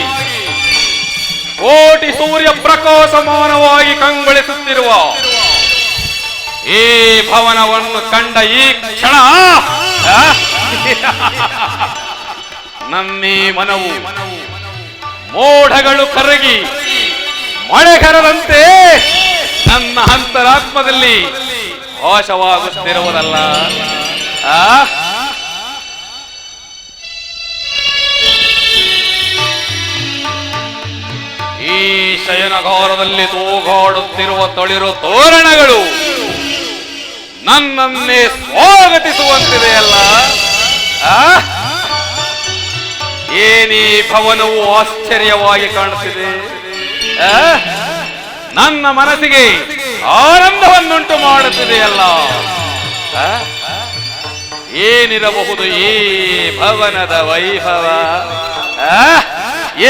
ಕೋಟಿ ಸೂರ್ಯ ಪ್ರಕಾಶಮಾನವಾಗಿ ಕಂಗೊಳಿಸುತ್ತಿರುವ ಈ ಭವನವನ್ನು ಕಂಡ ಈ ಕ್ಷಣ ನನ್ನೀ ಮನವು ಮೋಡಗಳು ಕರಗಿ ಮಳೆಗರದಂತೆ ನನ್ನ ಅಂತರಾತ್ಮದಲ್ಲಿ ವಾಸವಾಗುತ್ತಿರುವುದಲ್ಲ. ಈ ಶಯನಗಾರದಲ್ಲಿ ತೂಗಾಡುತ್ತಿರುವ ತಳಿರು ತೋರಣಗಳು ನನ್ನನ್ನೇ ಸ್ವಾಗತಿಸುವಂತಿದೆಯಲ್ಲ. ಏನಿ ಭವನವು ಆಶ್ಚರ್ಯವಾಗಿ ಕಾಣುತ್ತಿದೆ. ನನ್ನ ಮನಸ್ಸಿಗೆ ಆನಂದವನ್ನುಂಟು ಮಾಡುತ್ತಿದೆಯಲ್ಲ. ಏನಿರಬಹುದು ಈ ಭವನದ ವೈಭವ?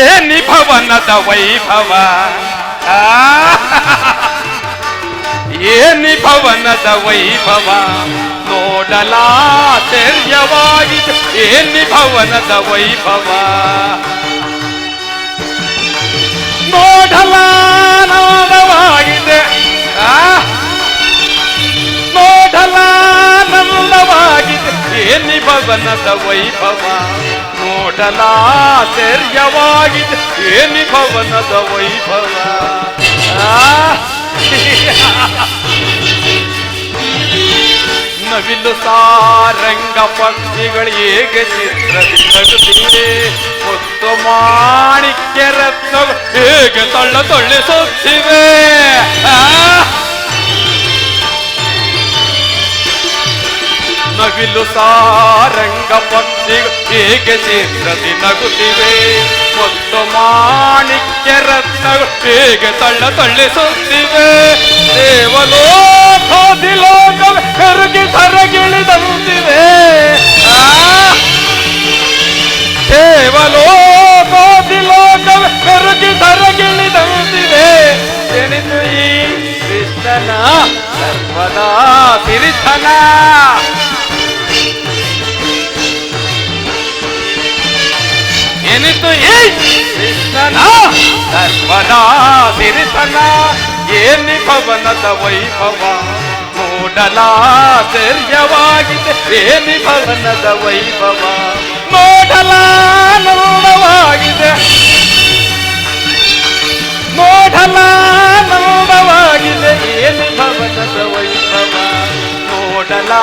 ಏನಿ ಭವನದ ವೈಭವ? ಏನಿ ಭವನದ ವೈಭವ? ನೋಡಲಾಶ್ಚರ್ಯವಾಗಿದೆ ಏನಿ ಭವನದ ವೈಭವ. ನೋಡಲಾನಂದವಾಗಿದೆ ನೋಡಲಾನಂದವಾಗಿದೆ ಏನಿ ಭವನದ ವೈಭವ. ನೋಡಲಾಶ್ಚರ್ಯವಾಗಿದೆ ಏನಿ ಭವನದ ವೈಭವ. ನವಿಲು ಸಾರಂಗ ಪಕ್ಷಿಗಳು ಹೇಗೆ ಚಿತ್ರದಿ ನಗುತ್ತಿವೆ. ಮುತ್ತು ಮಾಣಿಕ್ಯ ರತ್ನಗಳು ಹೇಗೆ ತಳ್ಳಿಸುತ್ತಿವೆ. ನವಿಲು ಸಾರಂಗ ಪಕ್ಷಿಗಳು ಹೇಗೆ ಚಿತ್ರದಿ ನಗುತ್ತಿವೆ. ಮುತ್ತು ಮಾಣಿಕ್ಯ ರತ್ನಗಳು ಹೇಗೆ ತಳ್ಳಿಸುತ್ತಿವೆ. ದೇವಲೋಕದಿಲೋಕವೇ ಕರಗಿ ಸರಗಿಳಿದಂತಿವೆ. ದೇವಲೋಕದಿಲೋಕವೇ ಕರಗಿ ಸರಗಿಳಿದಂತಿವೆ. ಎನಿತು ಈ ಕೃಷ್ಣನ ಸರ್ವದಾ ಸಿರಿತನ. ಎನಿತು ಈ ಕೃಷ್ಣನ ಸರ್ವದಾ ಸಿರಿತನ. ಏನಿ ಭವನದ ವೈಭವ? ನೋಡಲಾಶ್ಚರ್ಯವಾಗಿದೆ ಏನಿ ಭವನದ ವೈಭವ. ನೋಡಲಾನಂದವಾಗಿದೆ ನೋಡಲಾನಂದವಾಗಿದೆ ಏನಿ ಭವನದ ವೈಭವ. ನೋಡಲಾಶ್ಚರ್ಯವಾಗಿದೆ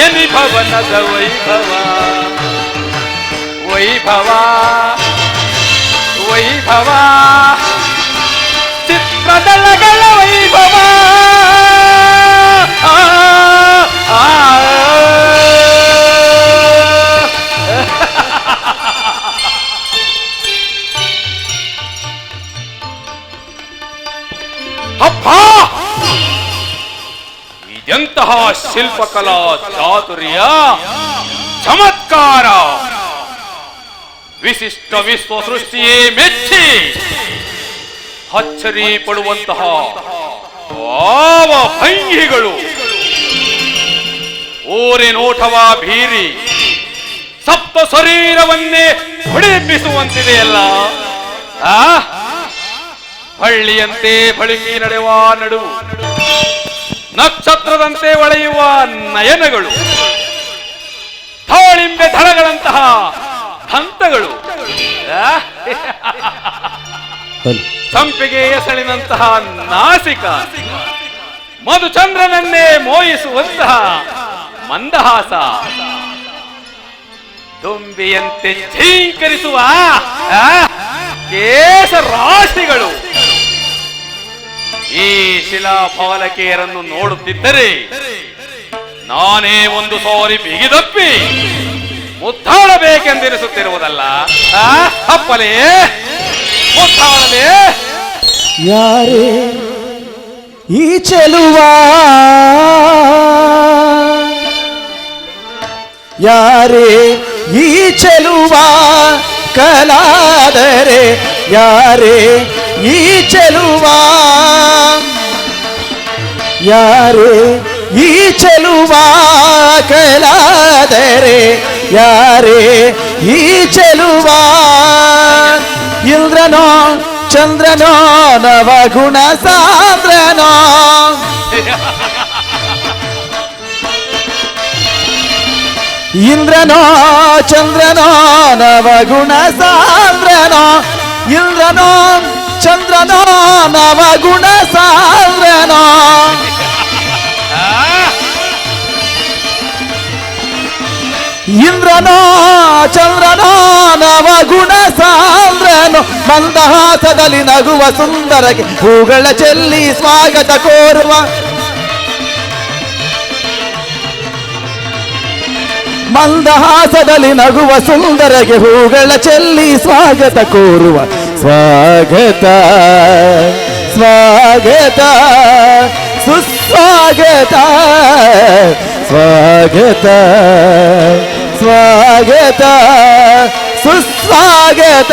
ಏನಿ ಭವನದ ವೈಭವ. ವೈಭವ ವೈಭವ ಚಿತ್ರದಳಗಳ ವೈಭವ. ಅಪ್ಪ, ಇದೆಂತಹ ಶಿಲ್ಪಕಲಾ ಚಾತುರ್ಯ, ಚಮತ್ಕಾರ! ವಿಶಿಷ್ಟ ವಿಶ್ವ ಸೃಷ್ಟಿಯೇ ಮೆಚ್ಚಿ ಅಚ್ಚರಿ ಪಡುವಂತಹ ಭಾವ ಭಂಗಿಗಳು ಓರೆ ನೋಟವ ಬೀರಿ ಸಪ್ತ ಶರೀರವನ್ನೇ ಹೊಡೆಯೆಬ್ಬಿಸುವಂತಿದೆಯಲ್ಲ. ಹಳ್ಳಿಯಂತೆ ಬಳುಕಿ ನಡೆಯುವ ನಡುವು, ನಕ್ಷತ್ರದಂತೆ ಹೊಳೆಯುವ ನಯನಗಳು, ತಾಳಿಂಬೆ ದಳಗಳಂತಹ ದಂತಗಳು, ಸಂಪಿಗೆ ಎಸಳಿನಂತಹ ನಾಸಿಕ, ಮಧುಚಂದ್ರನನ್ನೇ ಮೋಹಿಸುವಂತಹ ಮಂದಹಾಸ, ದುಂಬಿಯಂತೆ ಝೀಂಕರಿಸುವ ಕೇಶ ರಾಶಿಗಳು. ಈ ಶಿಲಾಫಾಲಕೆಯರನ್ನು ನೋಡುತ್ತಿದ್ದರೆ ನಾನೇ ಒಂದು ಸಾರಿ ಬಿಗಿದಪ್ಪಿ ಮುದ್ದಾಡಬೇಕೆಂದೆನಿಸುತ್ತಿರುವುದಲ್ಲ. ಅಪ್ಪಲೇ ಮುದ್ದಾಡಲೇ. ಯಾರೇ ಈ ಚೆಲುವ, ಯಾರೇ ಈ ಚೆಲುವ ಕಲಾದರೆ, ಯಾರೇ ಈ ಚೆಲುವ, ಯಾರೇ ಈ ಚೆಲುವ ಕಲಾದರೆ, ಯಾರೇ ಈ ಚೆಲುವ. ಇಂದ್ರನೋ ಚಂದ್ರನೋ ನವಗುಣ ಸಾಂದ್ರನೋ, ಇಂದ್ರನೋ ಚಂದ್ರನೋ ನವಗುಣ ಸಾಂದ್ರನೋ, ಇಂದ್ರನೋ ಚಂದ್ರನೋ ನವಗುಣ ಸಾಂದ್ರನೋ. ಇಂದ್ರನೋ ಚಂದ್ರನೋ ನವಗುಣ ಸಾಂದ್ರನೋ, ಮಂದಹಾಸದಲ್ಲಿ ನಗುವ ಸುಂದರಗೆ ಹೂಗಳ ಚೆಲ್ಲಿ ಸ್ವಾಗತ ಕೋರುವ, ಮಂದಹಾಸದಲ್ಲಿ ನಗುವ ಸುಂದರಗೆ ಹೂಗಳ ಚೆಲ್ಲಿ ಸ್ವಾಗತ ಕೋರುವ. ಸ್ವಾಗತ ಸ್ವಾಗತ ಸುಸ್ವಾಗತ, ಸ್ವಾಗತ ಸ್ವಾಗತ ಸುಸ್ವಾಗತ.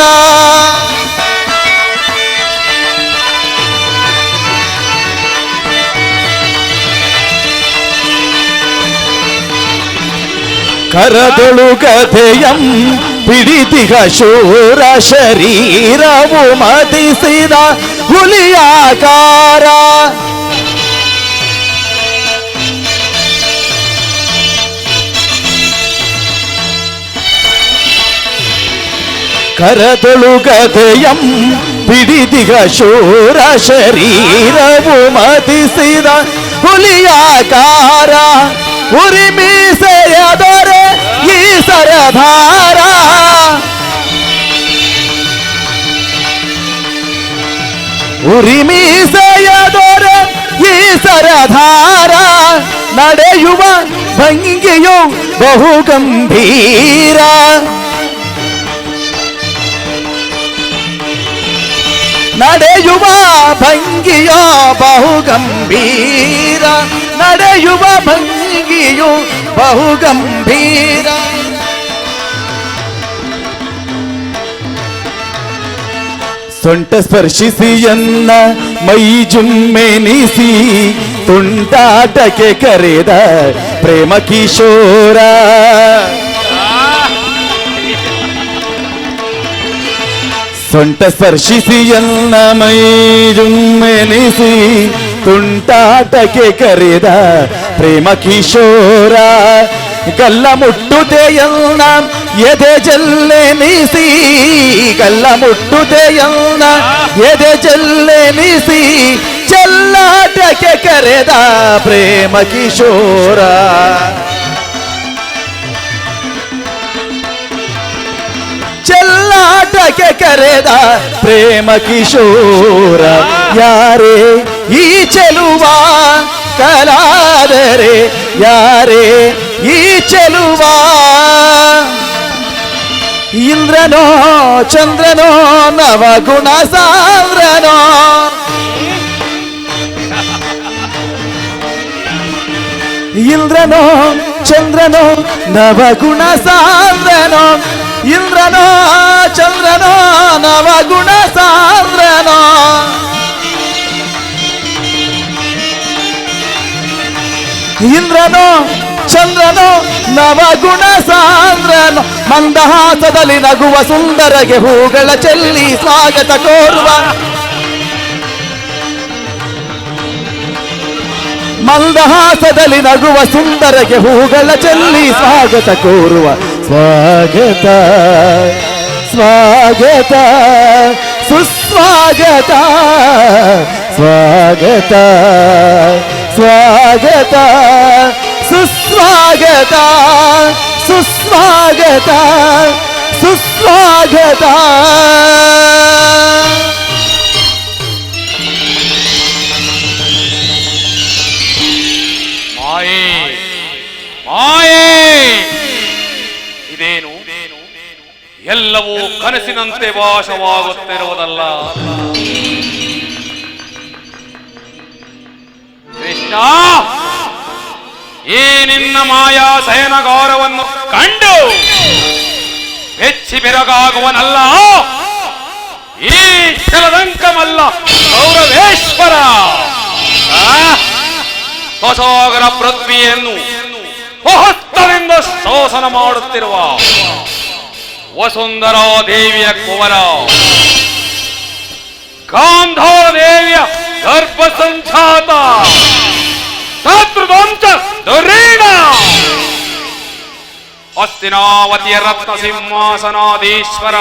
ಕರದೊಳು ಗದೆಯಂ ಪಿಡಿದಿಗ ಶೂರ ಶರೀರವು ಮದಿಸಿದ ಹುಲಿಯಾಕಾರ, ಕರದೊಳು ಗದೆಯಂ ಪಿಡಿದಿಗ ಶೂರ ಶರೀರವು ಮದಿಸಿದ ಹುಲಿಯಾಕಾರ, ಉರಿಮೀಸೆಯ ದೊರೆ ಈ ಸರದಾರ, ಉರಿಮೀಸೆಯ ದೊರೆ ಈ ಸರದಾರ, ನಡೆಯುವ ಭಂಗಿಯು ಬಹು ಗಂಭೀರ, ನಡೆಯುವ ಭಂಗಿಯೋ ಬಹು ಗಂಭೀರ, ನಡೆಯುವ ಭಂಗಿಯು ಬಹು ಗಂಭೀರ. ಸೊಂಟ ಸ್ಪರ್ಶಿಸಿ ಎನ್ನ ಮೈ ಜುಮ್ಮೆನಿಸಿ ತುಂಟಾಟಕ್ಕೆ ಕರೆದ ಪ್ರೇಮ ಕಿಶೋರ, ಸೊಂಟ ಸ್ಪರ್ಶಿಸಿ ಎನ್ನ ಮೈ ಜುಮ್ಮೆನಿಸಿ ತುಂಟಾಟಕ್ಕೆ ಕರೆದ ಪ್ರೇಮ ಕಿಶೋರ, ಗಲ್ಲ ಮುಟ್ಟುತ್ತೆಯನ್ನ ಎದೆ ಜಲ್ಲೆನಿಸಿ, ಗಲ್ಲ ಮುಟ್ಟುತ್ತೆಯನ್ನ ಎದೆ ಜಲ್ಲೆನಿಸಿ ಚೆಲ್ಲಾಟಕ್ಕೆ ಕರೆದ ಪ್ರೇಮ ಕಿಶೋರ. ಚೆಲ್ಲಾಟಕ್ಕೆ ಕರೆದ ಪ್ರೇಮ ಕಿಶೋರ, ಯಾರೇ ಈ ಚೆಲುವ ಕಲಾದರೆ, ಯಾರೇ ಈ ಚೆಲುವ. ಇಂದ್ರನೋ ಚಂದ್ರನೋ ನವಗುಣ ಸಾಂದ್ರನೋ, ಇಂದ್ರನೋ ಚಂದ್ರನೋ ನವಗುಣ ಸಾಂದ್ರನೋ, ಇಂದ್ರನೋ ಚಂದ್ರನೋ ನವಗುಣ ಸಾಂದ್ರನೋ. ಇಂದ್ರನೋ ಚಂದ್ರನೋ ನವಗುಣ ಸಾಂದ್ರನೋ, ಮಂದಹಾಸದಲ್ಲಿ ನಗುವ ಸುಂದರಗೆ ಹೂಗಳ ಚೆಲ್ಲಿ ಸ್ವಾಗತ ಕೋರುವ, ಮಂದಹಾಸದಲ್ಲಿ ನಗುವ ಸುಂದರಗೆ ಹೂಗಳ ಚೆಲ್ಲಿ ಸ್ವಾಗತ ಕೋರುವ. ಸ್ವಾಗತ ಸ್ವಾಗತ ಸುಸ್ವಾಗತ ಸ್ವಾಗತ ಸ್ವಾಗತ ಸುಸ್ವಾಗತ ಸುಸ್ವಾಗತ ಸುಸ್ವಾಗತ. ಮಾಯೆ ಮಾಯೆ ಇದೇನು? ಎಲ್ಲವೂ ಕನಸಿನಂತೆ ವಾಸವಾಗುತ್ತಿರುವುದಲ್ಲ. ಕೃಷ್ಣ, ಈ ನಿನ್ನ ಮಾಯಾ ಶಯನಗಾರವನ್ನು ಕಂಡು ಬೆಚ್ಚಿ ಬೆರಗಾಗುವನಲ್ಲ. ಈ ಜಲದಂಕಮಲ್ಲ ಗೌರವೇಶ್ವರ. ಹೊಸಾಗರ ಪೃಥ್ವಿಯನ್ನು ಹೊಸ್ತದಿಂದ ಶೋಷಣ ಮಾಡುತ್ತಿರುವ ವಸುಂಧರಾ ದೇವಿಯ ಕುವರ, ಗಾಂಧಾರ ದೇವಿಯ ಗರ್ಭ ಸಂಜಾತ, ಶತ್ರುದಂತ ಧುರೀಣ, ಹಸ್ತಿನಾವತಿಯ ರತ್ನ ಸಿಂಹಾಸನಾಧೀಶ್ವರ,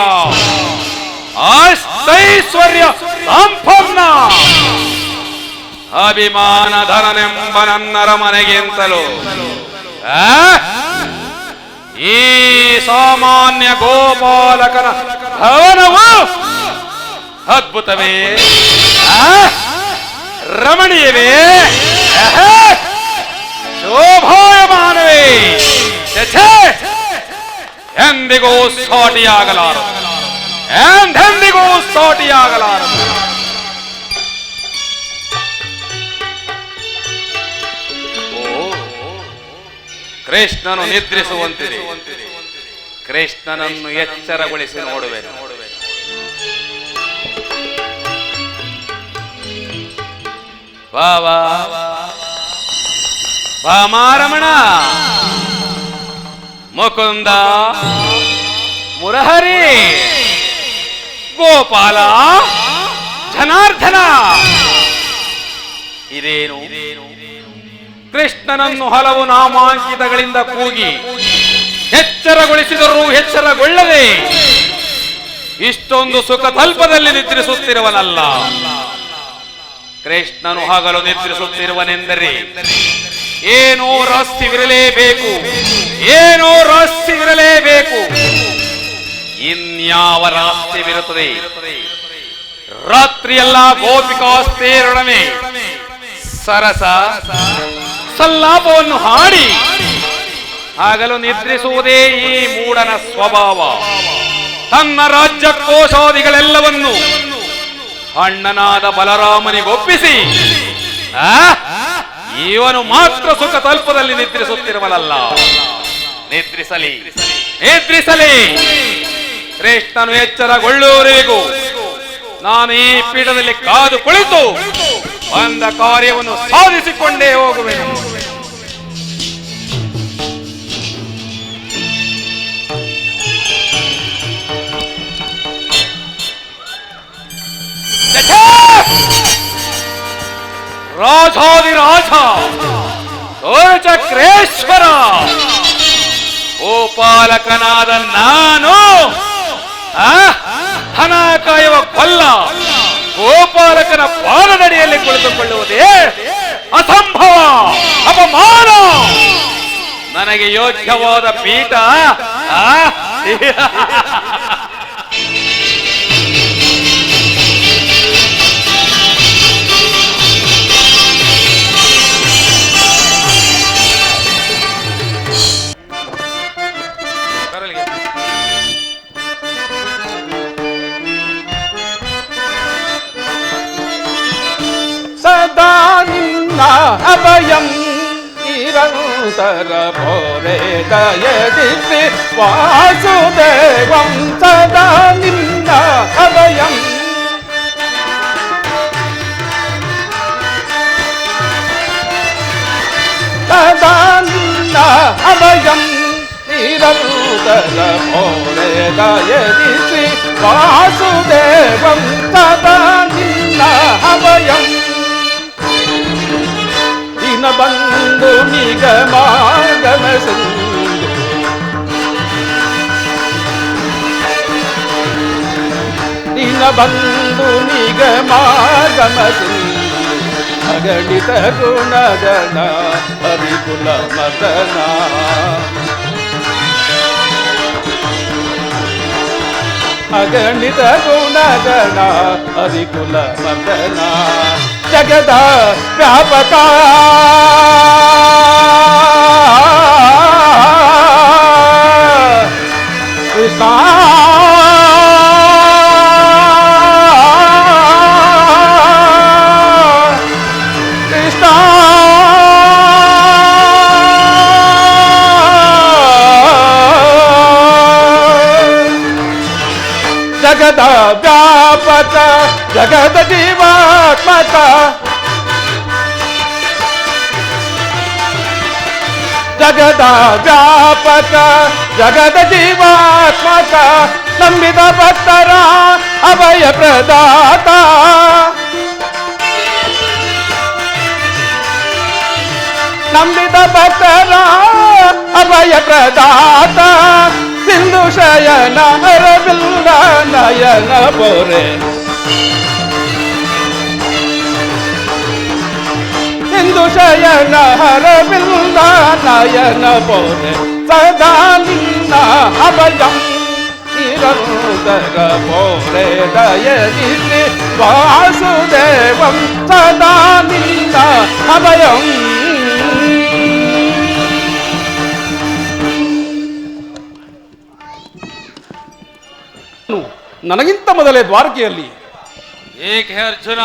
ಅಷ್ಟೈಶ್ವರ್ಯ ಸಂಪನ್ನ, ಅಭಿಮಾನ ಧನನೆಂಬ ನನ್ನರ ಮನೆಗಿಂತಲೂ ಈ ಸಾಮಾನ್ಯ ಗೋಪಾಲಕನ ಭವನವು ಅದ್ಭುತವೇ, ರಮಣೀಯವೇ, ಶೋಭಾಯಮಾನವೇ, ಎಂದಿಗೂ ಸಾಟಿಯಾಗಲಾರದು, ಎಂದೆಂದಿಗೂ ಸಾಟಿಯಾಗಲಾರದು. ಕೃಷ್ಣನು ನಿದ್ರಿಸುವಂತಿದೆ. ಕೃಷ್ಣನನ್ನು ಎಚ್ಚರಗೊಳಿಸಿ ನೋಡುವೆನು. ಭಾಮಾರಮಣ, ಮುಕುಂದ, ಮುರಹರಿ, ಗೋಪಾಲ, ಜನಾರ್ದನ, ಇದೇನು? ಕೃಷ್ಣನನ್ನು ಹಲವು ನಾಮಾಂಕಿತಗಳಿಂದ ಕೂಗಿ ಎಚ್ಚರಗೊಳಿಸಿದರೂ ಎಚ್ಚರಗೊಳ್ಳದೆ ಇಷ್ಟೊಂದು ಸುಖ ತಲ್ಪದಲ್ಲಿ ನಿದ್ರಿಸುತ್ತಿರುವನಲ್ಲ. ಕೃಷ್ಣನು ಹಗಲು ನಿದ್ರಿಸುತ್ತಿರುವನೆಂದರೆ ಏನೋ ರಹಸ್ಯವಿರಲೇಬೇಕು, ಏನೋ ರಹಸ್ಯವಿರಲೇಬೇಕು. ಇನ್ಯಾವ ರಹಸ್ಯವಿರುತ್ತದೆ? ರಾತ್ರಿಯೆಲ್ಲ ಗೋಪಿಕಾಸ್ತೇರೊಡನೆ ಸರಸ ಸಲ್ಲಾಪವನ್ನು ಹಾಡಿ ಆಗಲು ನಿದ್ರಿಸುವುದೇ ಈ ಮೂಢನ ಸ್ವಭಾವ. ತನ್ನ ರಾಜ್ಯ ಕೋಶಾದಿಗಳೆಲ್ಲವನ್ನು ಅಣ್ಣನಾದ ಬಲರಾಮನಿಗೊಪ್ಪಿಸಿ ಇವನು ಮಾತ್ರ ಸುಖ ತಲ್ಪದಲ್ಲಿ ನಿದ್ರಿಸುತ್ತಿರುವನಲ್ಲ. ನಿದ್ರಿಸಲಿ, ನಿದ್ರಿಸಲಿ. ಕೃಷ್ಣನು ಎಚ್ಚರಗೊಳ್ಳುವವರೆಗೂ ನಾನು ಈ ಪೀಠದಲ್ಲಿ ಕಾದು ಕುಳಿತು ಬಂದ ಕಾರ್ಯವನ್ನು ಸಾಧಿಸಿಕೊಂಡೇ ಹೋಗುವೆನು. ರಾಜಾದಿರಾಜ ಚಕ್ರೇಶ್ವರ ಗೋಪಾಲಕನಾದ ನಾನು ಹಣ ಕಾಯುವ ಕೊಲ್ಲ ಗೋಪಾಲಕನ ಪಾದದಡಿಯಲ್ಲಿ ಕುಳಿತುಕೊಳ್ಳುವುದೇ ಅಸಂಭವ, ಅಪಮಾನ. ನನಗೆ ಯೋಗ್ಯವಾದ ಪೀಠ ಸದಾ ನಿನ್ನ ಅಭಯಂ ನಿರಂತರ ಭೋರೆ ದಯದಿಸಿ ವಾಸುದೇವಂ. ಸದಾ ನಿನ್ನ ಅಭಯಂ ಸದಾ ನಿನ್ನ ಅಭಯಂ ನಿರಂತರ ಭೋರೆ ದಯದಿಸಿ ವಾಸುದೇವಂ. ಸದಾ ನಿನ್ನ ಅಭಯಂ ಬಂದು ನಿಗಮಾಗಮ ಸಂದು ಬಂಧು ನಿಗಮಾಗಮಸಿ ಅಗಣಿತ ಗುಣಗಣ ಹರಿಕುಲ ಮದನ ಅಗಣಿತ ಗುಣಗಣ ಹರಿಕುಲ ಮದನ ಜಗದ ವ್ಯಾಪಕ ಕೃಷ್ಣ ಜಗದ ವ್ಯಾಪಕ ಜಗದ ಜೀವಾತ್ಮಕ ಜಗದ ವ್ಯಾಪಕ ಜಗದ ಜೀವಾತ್ಮಕ ನಂಬಿದ ಭಕ್ತರ ಅಭಯ ಪ್ರದಾತ ನಂಬಿದ ಭಕ್ತರ ಅಭಯ ಪ್ರದಾತ ಸಿಂಧು ಶಯನ ಹರವಿಲ್ಲ ನಯನ ಬೋರೆ ಸಿಂಧು ಶಯನ ಹರವಿಲ್ಲ ನಯನ ಬೋರೆ ಸದಾ ನಿನ್ನ ಅಭಯಂ ನಿರಂತರ ಬೋರೆ ದಯದಿಸಿ ವಾಸುದೇವಂ ಸದಾ ನಿನ್ನ ಅಭಯಂ ನನಗಿಂತ ಮೊದಲೇ ದ್ವಾರಕೆಯಲ್ಲಿ ಏಕೆ ಅರ್ಜುನ,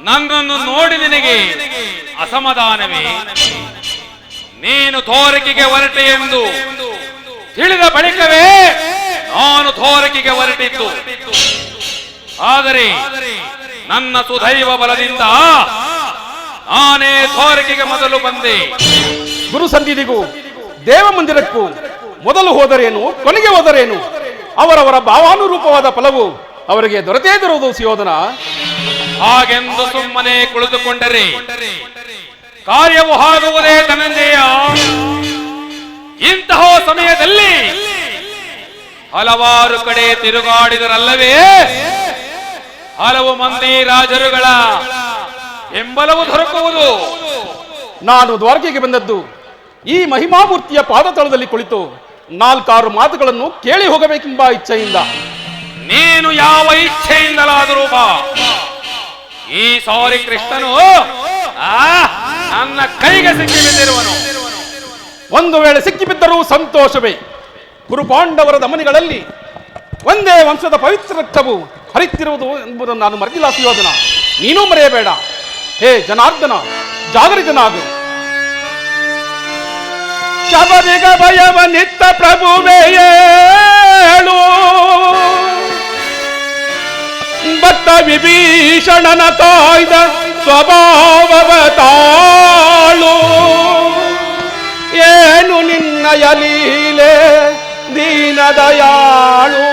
ನನ್ನನ್ನು ನೋಡಿ ನಿನಗೆ ಅಸಮಾಧಾನವೇ? ನೀನು ತೋರಿಕೆಗೆ ಹೊರಟೆ ಎಂದು ತಿಳಿದ ಬಳಿಕವೇ ನಾನು ತೋರಿಕೆಗೆ ಹೊರಟಿದ್ದು. ಆದರೆ ನನ್ನ ಸುದೈವ ಬಲದಿಂದ ನಾನೇ ತೋರಿಕೆಗೆ ಮೊದಲು ಬಂದೆ. ಗುರು ಸನ್ನಿಧಿಗೂ ದೇವ ಮಂದಿರಕ್ಕೂ ಮೊದಲು ಹೋದರೇನು ಕೊನೆಗೆ ಹೋದರೇನು, ಅವರವರ ಭಾವಾನುರೂಪವಾದ ಫಲವು ಅವರಿಗೆ ದೊರೆತೇ ದೊರೆಯುವುದು ಸುಯೋಧನ. ಹಾಗೆಂದು ಸುಮ್ಮನೆ ಕುಳಿತುಕೊಂಡರೆ ಕಾರ್ಯವು ಆಗುವುದೇ ಧನಂಜಯ. ಇಂತಹ ಸಮಯದಲ್ಲಿ ಹಲವಾರು ಕಡೆ ತಿರುಗಾಡಿದರಲ್ಲವೇ ಹಲವು ಮಂದಿ ರಾಜರುಗಳ ಬೆಂಬಲವು ದೊರಕುವುದು. ನಾನು ದ್ವಾರಕೆಗೆ ಬಂದದ್ದು ಈ ಮಹಿಮಾಮೂರ್ತಿಯ ಪಾದತಳದಲ್ಲಿ ಕುಳಿತು 4-6 ಮಾತುಗಳನ್ನು ಕೇಳಿ ಹೋಗಬೇಕೆಂಬ ಇಚ್ಛೆಯಿಂದ. ನೀನು ಯಾವ ಇಚ್ಛೆಯಿಂದಲಾದರೂ ಬಾ. ಈ ಸಾರಿ ಕೃಷ್ಣನು ನನ್ನ ಕೈಗೆ ಸಿಕ್ಕಿ ಬಿದ್ದಿರುವನು. ಒಂದು ವೇಳೆ ಸಿಕ್ಕಿಬಿದ್ದರೂ ಸಂತೋಷವೇ. ಗುರುಪಾಂಡವರ ದಮನಿಗಳಲ್ಲಿ ಒಂದೇ ವಂಶದ ಪವಿತ್ರ ರಕ್ತವು ಹರಿತಿರುವುದು ಎಂಬುದನ್ನು ನಾನು ಮರೆತಿಲ್ಲ ಸುಯೋಧನ. ನೀನೂ ಮರೆಯಬೇಡ. ಹೇ ಜನಾರ್ದನ, ಜಾಗರಿತನಾಗು. ಶಬರಿಗ ಭಯವ ನಿತ್ತ ಪ್ರಭುವೆಯೇಳು, ಭಕ್ತ ವಿಭೀಷಣನ ಕಾಯ್ದ ಸ್ವಭಾವವ ತಾಳು. ಏನು ನಿನ್ನಯ ಲೀಲೆ ದೀನದಯಾಳು.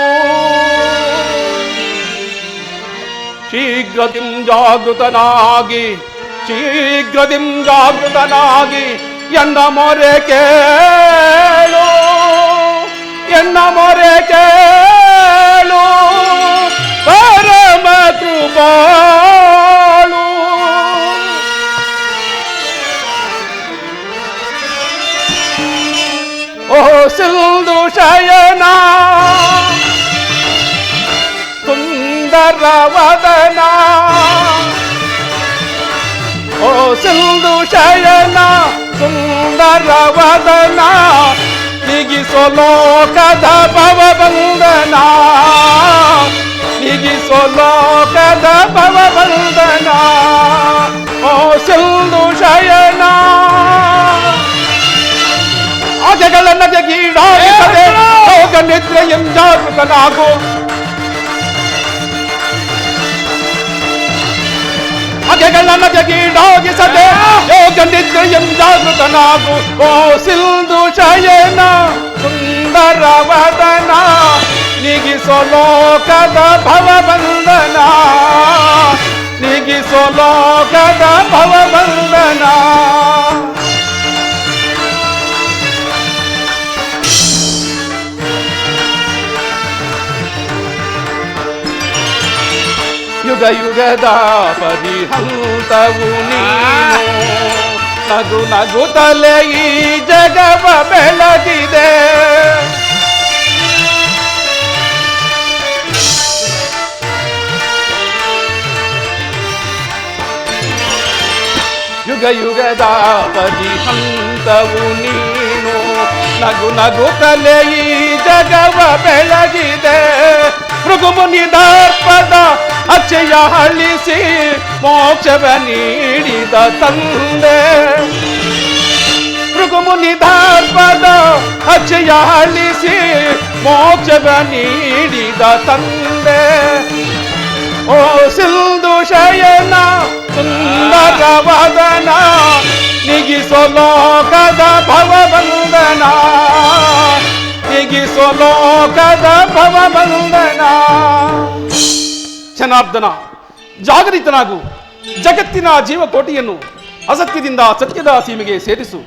ಶೀಘ್ರದಿಂ ಜಾಗೃತನಾಗಿ ಎನ್ನ ಮೊರೆ ಕೇಳು, ಎನ್ನ ಮೊರೆ ಕೇಳು ಪರಮ ಕೃಪಾಳು. ಓ ಸಿಂಧು ಶಯನ ಸುಂದರ ವದನ, ಓ ಸಿಂಧು ಶಯನ ಸುಂದರ ವದನ, ನಿಗಿಸೋ ಲೋಕದ ಭವಬಂಧನ, ನಿಗಿಸೋ ಲೋಕದ ಭವಬಂಧನ. ಓ ಸಿಂಧು ಶಯನ ಆಜೆಗಳನ್ನು ಜಗೀಡಾಗಿಸದೆ ಯೋಗ ನಿದ್ರೆಯಂ ಜಾಗೃತನಾಗು. ಅಗೆಗಳನ್ನು ಜಗೀಡಾಗಿಸದೆ ಯೋಗ ನಿದ್ರೆಯಂ ಜಾಗೃತನಾಗು. ಓ ಸಿಂಧು ಶಯನ ಸುಂದರ ವದನ, ನಿಗಿಸೋ ಲೋಕದ ಭವಬಂಧನ, ನಿಗಿಸೋ ಲೋಕದ ಭವಬಂಧನ. ಯುಗ ಯುಗದ ಪರಿಹಂತವು ನೀನು ನಗು ನಗುತ್ತಲೇ ಈ ಜಗವ ಬೆಳಗಿದೆ ಯುಗ ಯುಗದ ಪರಿಹಂತವು ನೀನು ನಗು ನಗುತ್ತಲೇ ಈ ಜಗವ ಬೆಳಗಿದೆ ಭೃಗುಮುನಿ ದರ್ಪದ ಅಚ್ಚೆಯ ಅಳಿಸಿ ಮೋಕ್ಷವ ನೀಡಿದ ತಂದೆ ಭೃಗುಮುನಿ ದರ್ಪದ ಅಚ್ಚೆಯ ಅಳಿಸಿ ಮೋಕ್ಷವ ನೀಡಿದ ತಂದೆ ಓ ಸಿಂಧು ಶಯನ ಸುಂದರವದನ ನಿಗಿಸೋ ಲೋಕದ ಭವಬಂಧನ ನಿಗಿಸೋ ಲೋಕದ ಭವಬಂಧನ ಜನಾರ್ದನ ಜಾಗರಿತನಾಗು ಜಗತ್ತಿನ ಜೀವಕೋಟಿಯನ್ನು ಅಸತ್ಯದಿಂದ ಸತ್ಯದ ಸೀಮೆಗೆ ಸೇರಿಸು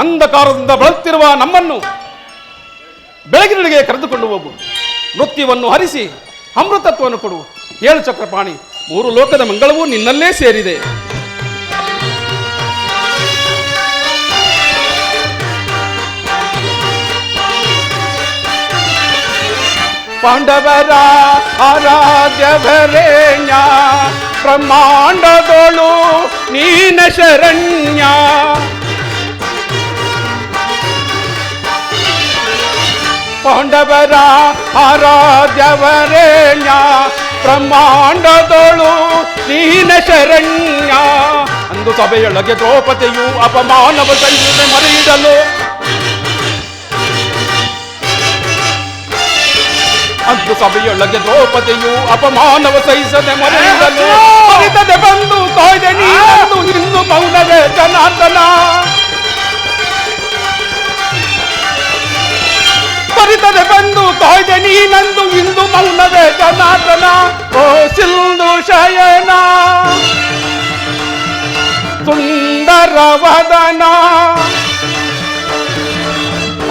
ಅಂಧಕಾರದಿಂದ ಬಳಲ್ತಿರುವ ನಮ್ಮನ್ನು ಬೆಳಗಿನಡೆಗೆ ಕರೆದುಕೊಂಡು ಹೋಗು ಮೃತ್ಯುವನ್ನು ಹರಿಸಿ ಅಮೃತತ್ವವನ್ನು ಕೊಡು ಏಳು ಚಕ್ರಪಾಣಿ ಮೂರು ಲೋಕದ ಮಂಗಳವೂ ನಿನ್ನಲ್ಲೇ ಸೇರಿದೆ ಪಾಂಡವರ ಆರಾಧ್ಯವರೇಣ್ಯ ಬ್ರಹ್ಮಾಂಡದೋಳು ನೀನ ಶರಣ್ಯ ಪಾಂಡವರ ಆರಾಧ್ಯವರೇಣ್ಯ ಬ್ರಹ್ಮಾಂಡದೋಳು ನೀನ ಶರಣ್ಯ ಅಂದು ಸಭೆಯೊಳಗೆ ದ್ರೌಪದಿಯು ಅಪಮಾನವ ಸಹಿಸದೆ ಮರೆಯಿಡಲು ಅಂದು ಸಭೆಯೊಳಗೆ ದ್ರೌಪದಿಯು ಅಪಮಾನವ ಸಹಿಸದೆ ಮರೆಯಿಡಲು ಮರಿತದೆ ಬಂದು ಕಾಯ್ದೆ ನೀನು ಇಂದು ಮೌನವೇ ಜನಾರ್ದನ ಪರಿತದೆ ಬಂದು ಕಾಯ್ದೆ ನೀನಂದು ಇಂದು ಮೌನವೇ ಜನಾರ್ದನ ಓ ಸಿಂಧು ಶಯನ ಸುಂದರವದನ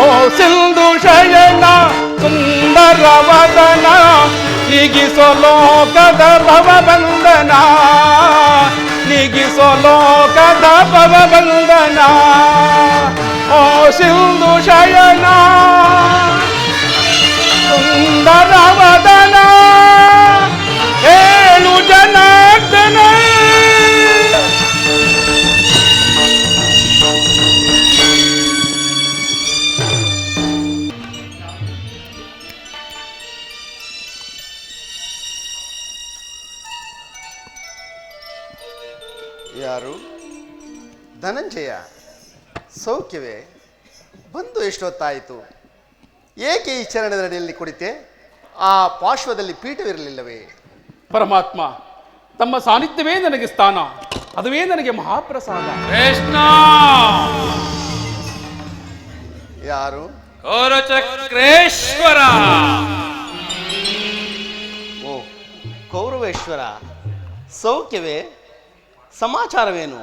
ಓ ಸಿಂಧು ಶಯನ ಸುಂದರವದನ ನಿಗಿಸೋ ಲೋಕದ ಭವಬಂಧನ ನಿಗಿಸೋ ಲೋಕದ ಭವಬಂಧನ ಓ ಸಿಂಧು ಶಯನ ಸುಂದರವದನ ಹೇಳು ಜನಾರ್ದನ ಯಾರು? ಧನಂಜಯ, ಸೌಖ್ಯವೇ? ಬಂದು ಎಷ್ಟೊತ್ತಾಯಿತು? ಏಕೆ ಈ ಚರಣದಡಿಯಲ್ಲಿ ಕುಳಿತೆ? ಆ ಪಾರ್ಶ್ವದಲ್ಲಿ ಪೀಠವಿರಲಿಲ್ಲವೇ? ಪರಮಾತ್ಮ, ತಮ್ಮ ಸಾನ್ನಿಧ್ಯವೇ ನನಗೆ ಸ್ಥಾನ, ಅದುವೇ ನನಗೆ ಮಹಾಪ್ರಸಾದ. ಕೃಷ್ಣ ಯಾರು? ಕೌರಚಕ್ರೇಶ್ವರ. ಓ, ಕೌರವೇಶ್ವರ, ಸೌಖ್ಯವೇ? ಸಮಾಚಾರವೇನು?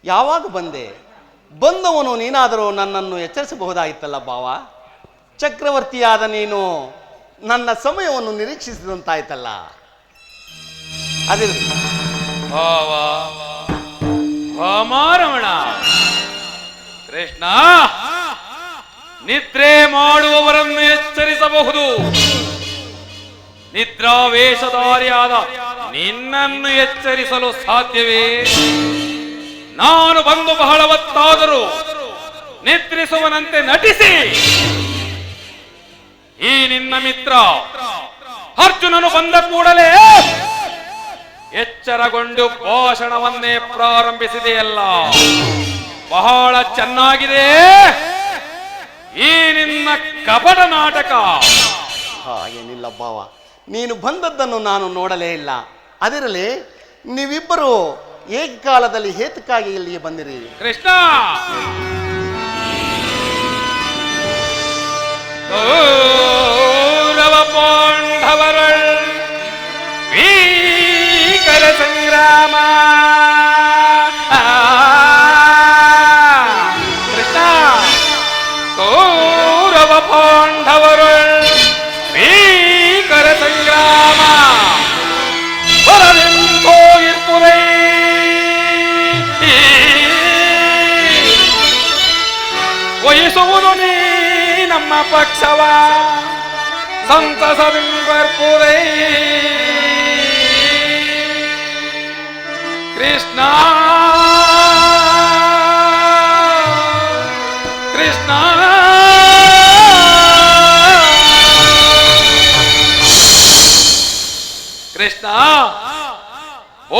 ಯಾವಾಗ ಬಂದೆ? ಬಂದವನು ನೀನಾದರೂ ನನ್ನನ್ನು ಎಚ್ಚರಿಸಬಹುದಾಗಿತ್ತಲ್ಲ ಭಾವ. ಚಕ್ರವರ್ತಿಯಾದ ನೀನು ನನ್ನ ಸಮಯವನ್ನು ನಿರೀಕ್ಷಿಸಿದಂತಾಯ್ತಲ್ಲ. ಅದಿರಲಿ. ರಮಣ ಕೃಷ್ಣ, ನಿದ್ರೆ ಮಾಡುವವರನ್ನು ಎಚ್ಚರಿಸಬಹುದು, ನಿದ್ರಾವೇಶಧಾರಿಯಾದ ನಿನ್ನನ್ನು ಎಚ್ಚರಿಸಲು ಸಾಧ್ಯವೇ? ನಾನು ಬಂದು ಬಹಳ ಹೊತ್ತಾದರೂ ನಿದ್ರಿಸುವನಂತೆ ನಟಿಸಿ ಈ ನಿನ್ನ ಮಿತ್ರ ಅರ್ಜುನನು ಬಂದ ಕೂಡಲೇ ಎಚ್ಚರಗೊಂಡು ಭಾಷಣವನ್ನೇ ಪ್ರಾರಂಭಿಸಿದೆಯಲ್ಲ, ಬಹಳ ಚೆನ್ನಾಗಿದೆ ಈ ನಿನ್ನ ಕಪಟ ನಾಟಕ. ಏನಿಲ್ಲ ಭಾವ, ನೀನು ಬಂದದ್ದನ್ನು ನಾನು ನೋಡಲೇ ಇಲ್ಲ. ಅದಿರಲಿ, ನೀವಿಬ್ಬರು ಏಕಕಾಲದಲ್ಲಿ ಹೇತಕ್ಕಾಗಿ ಇಲ್ಲಿಗೆ ಬಂದಿರಿ? ಕೃಷ್ಣ, ಕೌರವ ಪಾಂಡವರ ಭೀಕರ ಸಂಗ್ರಾಮ. ಕೃಷ್ಣ, ಕೌರವ ಪಾಂಡವರ ಭೀಕರ ಸಂಗ್ರಾಮ ವಹಿಸುವುದು ನೀ ನಮ್ಮ ಪಕ್ಷವ ಸಂತಸದಿಂಬರ್ಪುರೈ ಕೃಷ್ಣ ಕೃಷ್ಣ ಕೃಷ್ಣ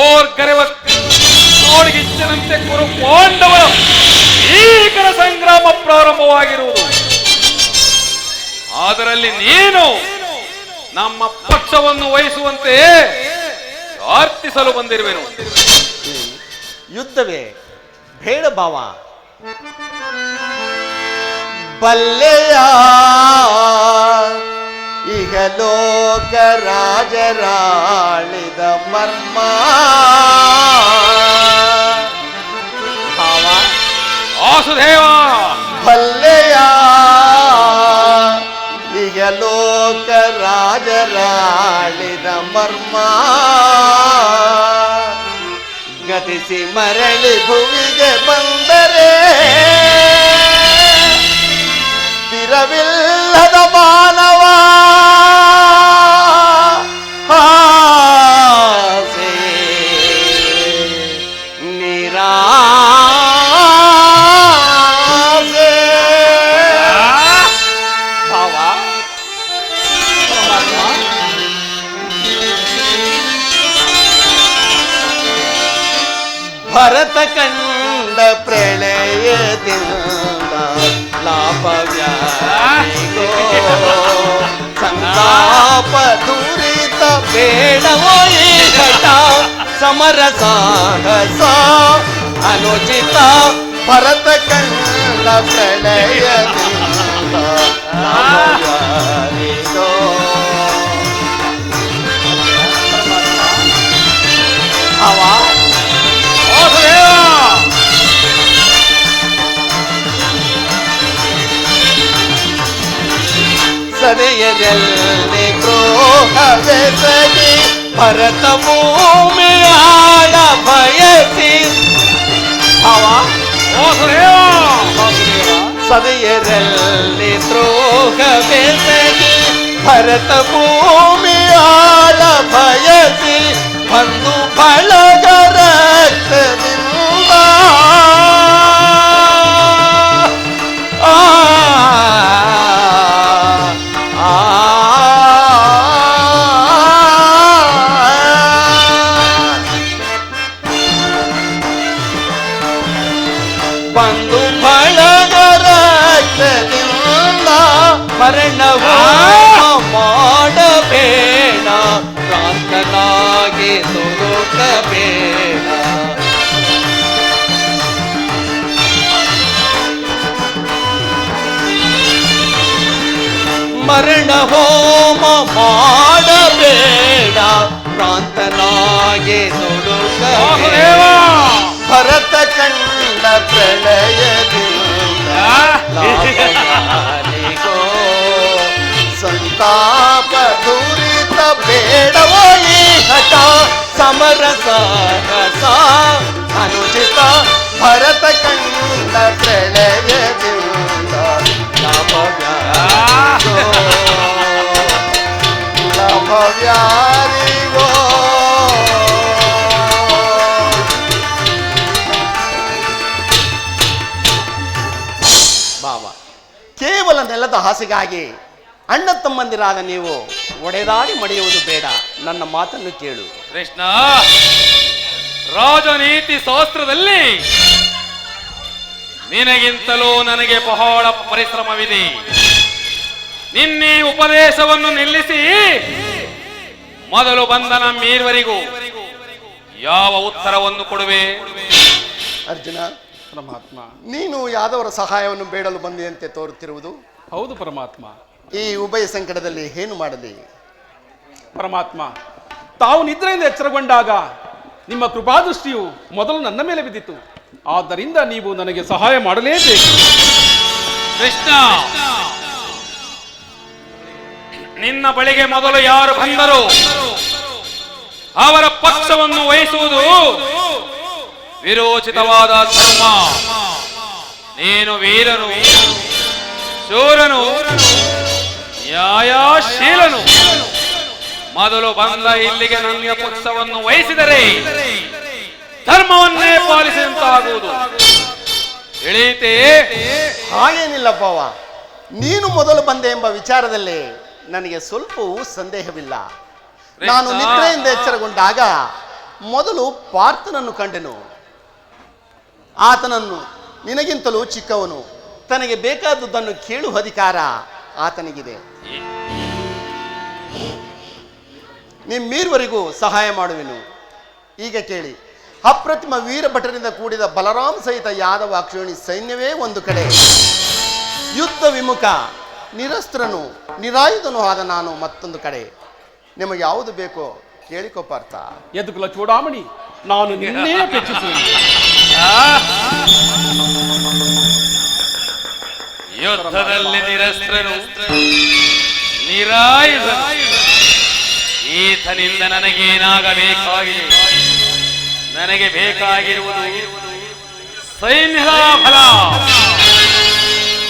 ಓರ್ಗರೆವೋಡಿಗಿಚ್ಚನಂತೆ ಕುರು ಪಾಂಡವರು ಭೀಕರ ಸಂಗ್ರಾಮ ಪ್ರಾರಂಭವಾಗಿರುವುದು. ಅದರಲ್ಲಿ ನೀನು ನಮ್ಮ ಪಕ್ಷವನ್ನು ವಹಿಸುವಂತೆ ಪ್ರಾರ್ಥಿಸಲು ಬಂದಿರುವೆನು. ಯುದ್ಧವೇ ಬೇಡ ಭಾವ. ಬಲ್ಲೆಯ ಇಹಲೋಕ ರಾಜರಾಳಿದ ಮರ್ಮ ಭಾವ. ವಾಸುದೇವ ಬಲ್ಲೆಯ ಇಹಲೋಕ ರಾಜರಾಳಿದ ಮರ್ಮ ಗತಿಸಿ ಮರಳಿ ಭುವಿಗೆ ಬಂದರೆ ಸ್ಥಿರವಿಲ್ಲದ ಮಾನವ ಆಸೆ ನಿರಾಸೆ ಭಾವ. ಭರತ ಕಂಡ ಪ್ರಳಯದಿಂದ ಲಾಭವ್ಯಾಗೋ ಸಂತಾಪ ದುರಿತ ಬೇಡವೋ ಈ ಘಟ ಸಮರ ಸಾಹಸ ಅನುಚಿತ. ಭರತ ಕಂಡ ಪ್ರಳಯದಿಂದ ಲಾಭವ್ಯಾಗೋ ಹವಾ ಸದೆಯದಲ್ಲಿ ದ್ರೋಹವೆಸಗಿ ಭರತ ಭೂಮಿಯಾಳ ಬಯಸಿ ಭಾವ. ಸದೆಯರಲ್ಲಿ ದ್ರೋಹವೆಸಗಿ ಭರತ ಭೂಮಿಯಾಳ ಬಯಸಿ ಬಂದು ಬಳಗ ರಕ್ತದಿಂದ ಬಂದು ಬಳಗ ರಕ್ತದಿಂದ ಮರಣವೋ ಮಾಡಬೇಡ ಪ್ರಾರ್ಥನಾಗಿ ಸುರುಕಬೇಡ. ಮರಣ ಹೋಮ ಮಾಡಬೇಡ ಪ್ರಾರ್ಥನಾಗಿ ಸುರುಕಬೇಡ. ಭರತ ಕಂಡ ಪ್ರಳಯದಿಂದ ಲಾಭಯಾನಿಗೋ ಸಂತಾಪ ದುರಿತ ಬೇಡವೋ ಈ ಹಠ ಸಮರ ಸಾಹಸ ಅನುಚಿತ. ಭರತ ಕಂಡ ಪ್ರಳಯದಿಂದ ಲಾಭವ್ಯಾನಿಗೋ ಭಾವ. ಕೇವಲ ನೆಲದ ಹಾಸಿಗಾಗಿ ಅಣ್ಣ ತಮ್ಮಂದಿರಾದ ನೀವು ಒಡೆದಾಡಿ ಮಡಿಯುವುದು ಬೇಡ. ನನ್ನ ಮಾತನ್ನು ಕೇಳು ಕೃಷ್ಣ. ರಾಜನೀತಿ ಶಾಸ್ತ್ರದಲ್ಲಿ ನಿನಗಿಂತಲೂ ನನಗೆ ಬಹಳ ಪರಿಶ್ರಮವಿದೆ. ನಿನ್ನೆ ಉಪದೇಶವನ್ನು ನಿಲ್ಲಿಸಿ ಮೊದಲು ಬಂದ ನಮ್ಮೀರ್ವರಿಗೂ ಯಾವ ಉತ್ತರವನ್ನು ಕೊಡುವೆ? ಅರ್ಜುನ, ಪರಮಾತ್ಮ. ನೀನು ಯಾದವರ ಸಹಾಯವನ್ನು ಬೇಡಲು ಬಂದಿಯಂತೆ ತೋರುತ್ತಿರುವುದು? ಹೌದು ಪರಮಾತ್ಮ. ಈ ಉಭಯ ಸಂಕಟದಲ್ಲಿ ಏನು ಮಾಡಲಿ? ಪರಮಾತ್ಮ, ತಾವು ನಿದ್ರೆಯಿಂದ ಎಚ್ಚರಗೊಂಡಾಗ ನಿಮ್ಮ ಕೃಪಾದೃಷ್ಟಿಯು ಮೊದಲು ನನ್ನ ಮೇಲೆ ಬಿದ್ದಿತು. ಆದ್ದರಿಂದ ನೀವು ನನಗೆ ಸಹಾಯ ಮಾಡಲೇಬೇಕು. ಕೃಷ್ಣ, ನಿನ್ನ ಬಳಿಗೆ ಮೊದಲು ಯಾರು ಬಂದರು ಅವರ ಪಕ್ಷವನ್ನು ವಹಿಸುವುದು ವಿರೋಚಿತವಾದ ಧರ್ಮ. ನೀನು ವೀರನು, ಶೂರನು ನ್ಯಾಯಶೀಲನು ಮೊದಲು ಬಂದ ಇಲ್ಲಿಗೆ ನನ್ನ ಪಕ್ಷವನ್ನು ವಹಿಸಿದರೆ ಧರ್ಮವನ್ನೇ ಪಾಲಿಸಿದಂತಾಗುವುದು. ತಿಳಿಯಿತೇ? ಹಾಗೇನಿಲ್ಲಪ್ಪವ, ನೀನು ಮೊದಲು ಬಂದೆ ಎಂಬ ವಿಚಾರದಲ್ಲಿ ನನಗೆ ಸ್ವಲ್ಪವೂ ಸಂದೇಹವಿಲ್ಲ. ನಾನು ನಿದ್ರೆಯಿಂದ ಎಚ್ಚರಗೊಂಡಾಗ ಮೊದಲು ಪಾರ್ಥನನ್ನು ಕಂಡೆನು. ಆತನನ್ನು ನಿನಗಿಂತಲೂ ಚಿಕ್ಕವನು, ತನಗೆ ಬೇಕಾದುದನ್ನು ಕೇಳುವ ಅಧಿಕಾರ ಆತನಿಗಿದೆ. ನಿಮ್ಮೀರ್ವರಿಗೂ ಸಹಾಯ ಮಾಡುವೆನು. ಈಗ ಕೇಳಿ, ಅಪ್ರತಿಮ ವೀರಭಟರಿಂದ ಕೂಡಿದ ಬಲರಾಮ್ ಸಹಿತ ಯಾದವ ಅಕ್ಷೋಣಿ ಸೈನ್ಯವೇ ಒಂದು ಕಡೆ, ಯುದ್ಧ ವಿಮುಖ ನಿರಸ್ತ್ರನು ನಿರಾಯುಧನು ಆದ ನಾನು ಮತ್ತೊಂದು ಕಡೆ. ನಿಮಗೆ ಯಾವುದು ಬೇಕೋ ಕೇಳಿಕೋ ಪಾರ್ಥ. ಯದುಕುಲ ಚೂಡಾಮಣಿ, ನಾನು ನಿನ್ನೇ ಅಪೇಕ್ಷಿಸುವೆ. ಯುದ್ಧದಲ್ಲಿ ನಿರಸ್ತ್ರನು ನಿರಾಯುಧನು, ಈತನಿಂದ ನನಗೇನಾಗಬೇಕಾಗಿದೆ? ನನಗೆ ಬೇಕಾಗಿರುವುದು ಸೈನ್ಯದ ಫಲ.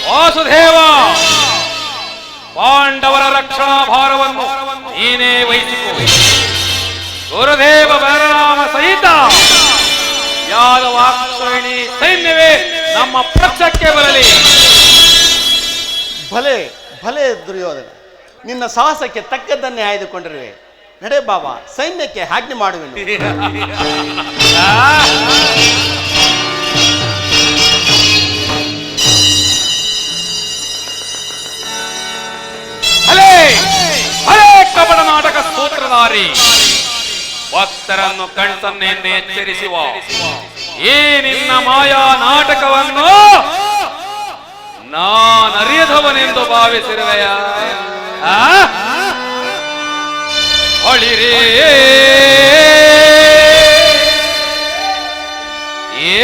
ವಾಸುದೇವ, ಪಾಂಡವರ ರಕ್ಷಣಾ ಭಾರವನ್ನು ನೀನೇ ವಹಿಸಿಕೊ. ಗುರುದೇವ ಬಲರಾಮ ಸಹಿತ ಯಾದವಾಕ್ಷೋಹಿಣಿ ಸೈನ್ಯವೇ ನಮ್ಮ ಪಕ್ಷಕ್ಕೆ ಬರಲಿ. ಭಲೆ ಭಲೆ ದುರ್ಯೋಧನ, ನಿನ್ನ ಸಾಹಸಕ್ಕೆ ತಕ್ಕದ್ದನ್ನೇ ಆಯ್ದುಕೊಂಡಿರುವೆ. ನಡೆ ಬಾಬಾ, ಸೈನ್ಯಕ್ಕೆ ಆಜ್ಞೆ ಮಾಡುವೆನು. ಹಲೇ ಹಲೇ ಕಪಟ ನಾಟಕ ಸೂತ್ರಧಾರಿ, ಭಕ್ತರನ್ನು ಕಣ್ಸನ್ನೆಂದು ಎಚ್ಚರಿಸುವ ಈ ನಿನ್ನ ಮಾಯಾ ನಾಟಕವನ್ನು ನಾನರಿಯದವನೆಂದು ಭಾವಿಸಿರುವೆಯ? ಹೊಳಿರೇ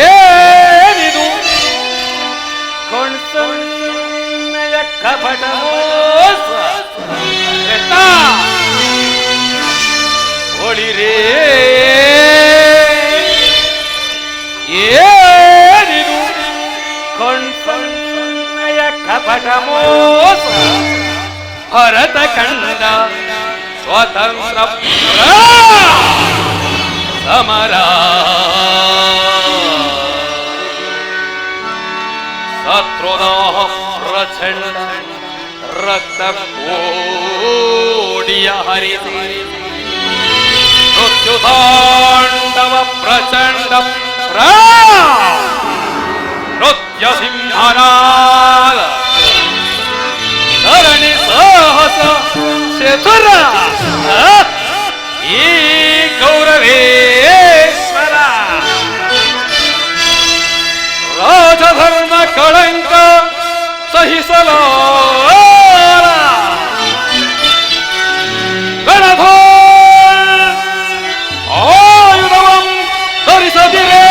ಏನಿದು ಕಣ್ಸನ್ನೆಯ ಕಪಟ ಮೋಸ? ಹೊಳಿರೇ ಏನಿದು ಕಣ್ಸನ್ನೆಯ ಕಪಟ ಮೋಸ? ಭರತ ಕಂಡ ಸ್ವತಂತ್ರ ಸಮರ ಶತ್ರುದಾಹ ಪ್ರಚಂಡ ರಕ್ತ ಕೋಡಿಯ ಹರಿಸಿ ಮೃತ್ಯುತಾಂಡವ ಪ್ರಚಂಡ ನೃತ್ಯ ಸಿಂಹನಾದ ಧರಣಿ ಸಾಹಸ ಚತುರ ಈ ಗೌರವೇಶ್ವರ ರಾಜಧರ್ಮ ಕಳಂಕ ಸಹಿಸಲ ಗಣಧೋ ಆಯುಧವಂ ಧರಿಸದಿರೇ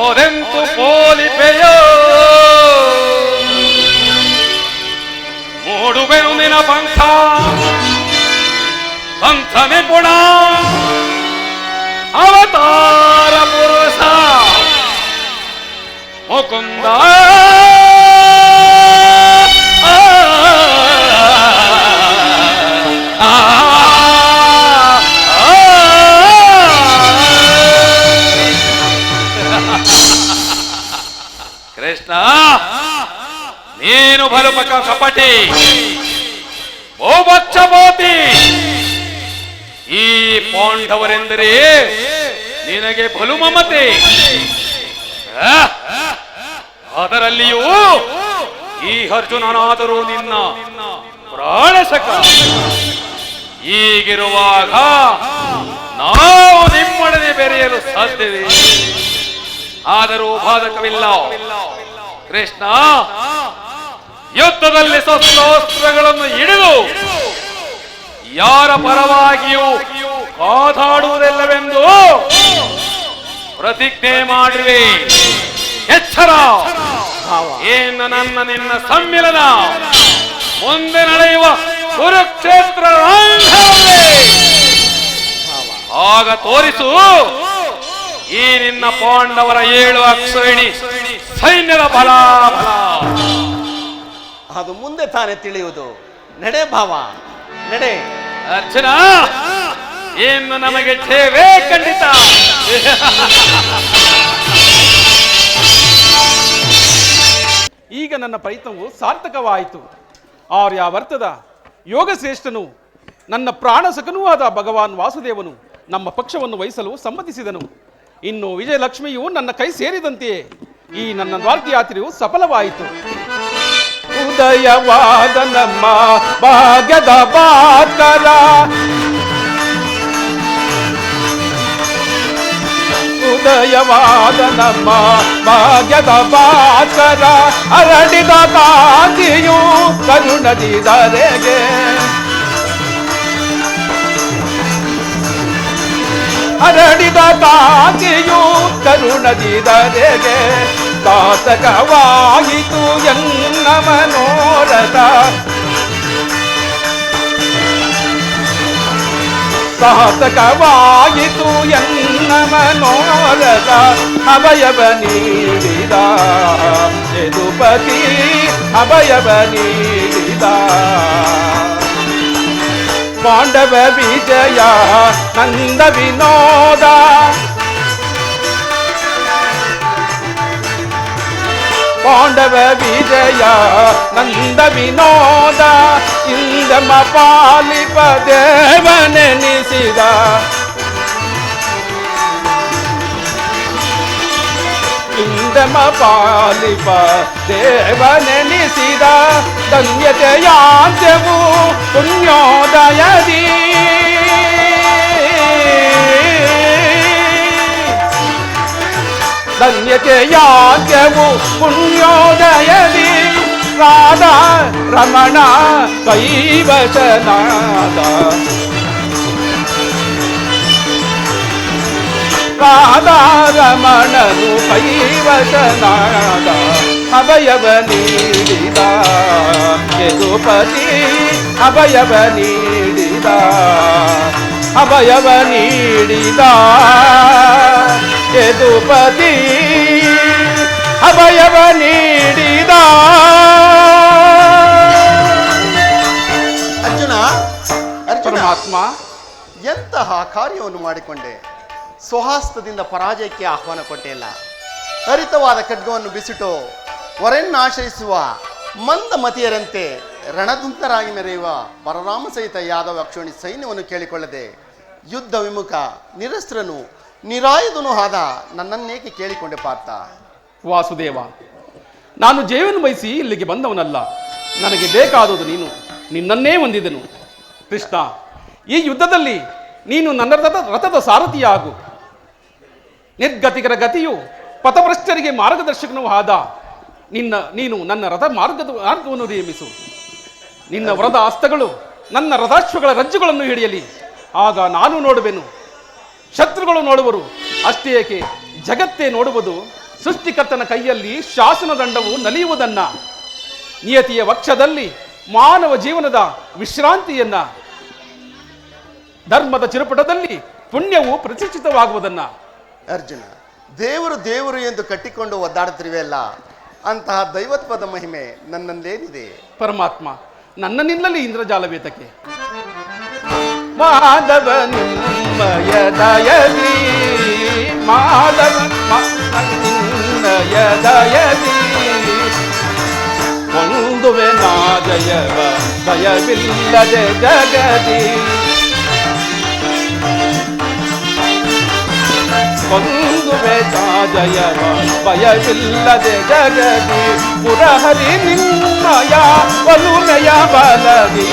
ಅದೆಂತು ಪೋಲಿಪೆಯೋ ಮೂಡುವೆನು ನಿನ ಪಂಥ ಪಂಥ ನಿಪುಣ ಅವತಾರ ಪುರುಷ ಮುಕುಂದ ಕೃಷ್ಣ, ನೀನು ಬಲುಪಕ ಕಪಟಿ ಬಹುಪಕ್ಷಪಾತಿ. ಈ ಪಾಂಡವರೆಂದರೆ ನಿನಗೆ ಬಲು ಮಮತೆ. ಅದರಲ್ಲಿಯೂ ಈ ಅರ್ಜುನನಾದರೂ ನಿನ್ನ ಪ್ರಾಣಸಕ. ಈಗಿರುವಾಗ ನಾವು ನಿಮ್ಮೊಡನೆ ಬೆರೆಯಲು ಸಾಧ್ಯವೇ? ಆದರೂ ಬಾಧಕವಿಲ್ಲ ಕೃಷ್ಣ. ಯುದ್ಧದಲ್ಲಿ ಶಸ್ತ್ರಾಸ್ತ್ರಗಳನ್ನು ಹಿಡಿದು ಯಾರ ಪರವಾಗಿಯೂ ಕಾದಾಡುವುದಿಲ್ಲವೆಂದು ಪ್ರತಿಜ್ಞೆ ಮಾಡಿವೆ. ಎಚ್ಚರ ಎಚ್ಚರ. ಇನ್ನು ನಿನ್ನ ಸಮ್ಮಿಲನ ಮುಂದೆ ನಡೆಯುವ ಕುರುಕ್ಷೇತ್ರ ರಣದಲ್ಲಿ. ಆಗ ತೋರಿಸು ಈ ನಿನ್ನ ಪಾಂಡವರ 7 ಅಕ್ಷೋಹಿಣಿ ಸೈನ್ಯದ ಬಲ. ಅದು ಮುಂದೆ ತಾನೇ ತಿಳಿಯುವುದು. ನಡೆ ಭಾವ, ನಡೆ. ಅರ್ಜುನ, ಇನ್ನು ನಮಗೆ ಜಯವೇ ಖಂಡಿತ. ಈಗ ನನ್ನ ಪ್ರಯತ್ನವು ಸಾರ್ಥಕವಾಯಿತು. ಆರ್ಯಾವರ್ತದ ಯೋಗಶ್ರೇಷ್ಠನು ನನ್ನ ಪ್ರಾಣಸಖನೂ ಆದ ಭಗವಾನ್ ವಾಸುದೇವನು ನಮ್ಮ ಪಕ್ಷವನ್ನು ವಹಿಸಲು ಸಮ್ಮತಿಸಿದನು. ಇನ್ನು ವಿಜಯಲಕ್ಷ್ಮಿಯು ನನ್ನ ಕೈ ಸೇರಿದಂತೆಯೇ ಈ ನನ್ನ ದ್ವಾರಕಯಾತ್ರೆಯು ಸಫಲವಾಯಿತು. ಉದಯವಾದ ನಮ್ಮ ಭಾಗ್ಯದ ಬಾಕರ, ಉದಯವಾದ ನಮ್ಮ ಭಾಗ್ಯದ ಬಾಕರ, ಅರಳಿದ ಕಾಂತಿಯು ಕರುಣದಿದರೆಗೆ, ಅರಳಿದ ಕಾಂತಿಯು ಕರುಣದಿದರೆಗೆ, ಘಾತಕವಾಯಿತು ಎನ್ನ ಮನೋರಥ, ಘಾತಕವಾಯಿತು ಎನ್ನ ಮನೋರಥ, ಅಭಯವ ನೀಡಿದ ಯದುಪತಿ, ಅಭಯವ ನೀಡಿದ ಪಾಂಡವ ವಿಜಯ ನಂದ ವಿನೋದ, ಪಾಂಡವ ವಿಜಯ ನಂದ ವಿನೋದ, ಇಂದಮ ಪಾಲಿಪ ದೇವನೆನಿಸಿದ, ಇಂದಮ ಪಾಲಿಪ ದೇವನೆನಿಸಿದ, ಧನ್ಯತೆಯಾಂತ್ಯವು ಪುಣ್ಯೋದಯದಿ, ಧನ್ಯತೆಯಾಂತ್ಯವು ಪುಣ್ಯೋದಯದಿ, ರಾಧಾ ರಮಣ ಕೈವಶನಾದ, ರಾಧಾ ರಮಣನು ಕೈವಶನಾದ, ಅಭಯವ ನೀಡಿದ ಯದುಪತಿ, ಅಭಯವ ನೀಡಿದ, ಅಭಯವ ನೀಡಿದ ಯದುಪತಿ, ಅಭಯವ ನೀಡಿದ. ಅರ್ಜುನ, ಅರ್ಜುನ, ಪರಮಾತ್ಮ, ಎಂತಹ ಕಾರ್ಯವನ್ನು ಮಾಡಿಕೊಂಡೆ. ಸ್ವಹಸ್ತದಿಂದ ಪರಾಜಯಕ್ಕೆ ಆಹ್ವಾನ ಕೊಟ್ಟಿಲ್ಲ. ಹರಿತವಾದ ಖಡ್ಗವನ್ನು ಬಿಸಿಟು ವರನ್ನಾಶ್ರಯಿಸುವ ಮಂದಮತಿಯರಂತೆ ರಣದುಂತರಾಗಿ ಮೆರೆಯುವ ಬಲರಾಮ ಸಹಿತ ಯಾದವ ಅಕ್ಷೋಣಿ ಸೈನ್ಯವನ್ನು ಕೇಳಿಕೊಳ್ಳದೆ ಯುದ್ಧ ವಿಮುಖ ನಿರಸ್ತ್ರನು ನಿರಾಯುಧನೂ ಆದ ನನ್ನನ್ನೇಕೆ ಕೇಳಿಕೊಂಡೆ ಪಾರ್ಥ? ವಾಸುದೇವ, ನಾನು ಜೀವನ ಬಯಸಿ ಇಲ್ಲಿಗೆ ಬಂದವನಲ್ಲ. ನನಗೆ ಬೇಕಾದುದು ನೀನು, ನಿನ್ನನ್ನೇ ಹೊಂದಿದನು. ಕೃಷ್ಣ, ಈ ಯುದ್ಧದಲ್ಲಿ ನೀನು ನನ್ನ ರಥದ ಸಾರಥಿಯಾಗು. ನಿರ್ಗತಿಕರ ಗತಿಯು ಪಥಭ್ರಷ್ಟರಿಗೆ ಮಾರ್ಗದರ್ಶಕನೂ ಆದ ನೀನು ನನ್ನ ರಥ ಮಾರ್ಗವನ್ನು ನೇಮಿಸು. ನಿನ್ನ ವರದ ಹಸ್ತಗಳು ನನ್ನ ರಥಾಶ್ವಗಳ ರಜ್ಜುಗಳನ್ನು ಹಿಡಿಯಲಿ. ಆಗ ನಾನು ನೋಡುವೆನು, ಶತ್ರುಗಳು ನೋಡುವರು. ಅಷ್ಟೇ ಏಕೆ, ಜಗತ್ತೇ ನೋಡುವುದು ಸೃಷ್ಟಿಕರ್ತನ ಕೈಯಲ್ಲಿ ಶಾಸನ ದಂಡವು ನಲಿಯುವುದನ್ನ, ನಿಯತಿಯ ವಕ್ಷದಲ್ಲಿ ಮಾನವ ಜೀವನದ ವಿಶ್ರಾಂತಿಯನ್ನ, ಧರ್ಮದ ಚಿರುಪಟದಲ್ಲಿ ಪುಣ್ಯವು ಪ್ರತಿಷ್ಠಿತವಾಗುವುದನ್ನ. ಅರ್ಜುನ, ದೇವರು ದೇವರು ಎಂದು ಕಟ್ಟಿಕೊಂಡು ಒದ್ದಾಡುತ್ತಿರುವೆಲ್ಲ, ಅಂತಹ ದೈವತ್ವದ ಮಹಿಮೆ ನನ್ನಲ್ಲೇನಿದೆ? ಪರಮಾತ್ಮ, ನನ್ನನಿಲ್ಲಲಿ ಇಂದ್ರಜಾಲವೇತಕ್ಕೆ. ಮಾಧವ ನಿಮ್ಮಯ ದಯದಿ, ಮಾಧವ ನಿಮ್ಮಯ ದಯದಿ, ಒಂದುವೆ ನಾ ಜಯವ ಭಯವಿಲ್ಲದೆ ಜಗದಿ, ಒಂದುವೆ ನಾ ಜಯವ ಭಯವಿಲ್ಲದೆ ಜಗದಿ, ಪುರಹರಿ ನಿಮ್ಮಯ ಒಲುಮೆಯ ಬಲದಿ.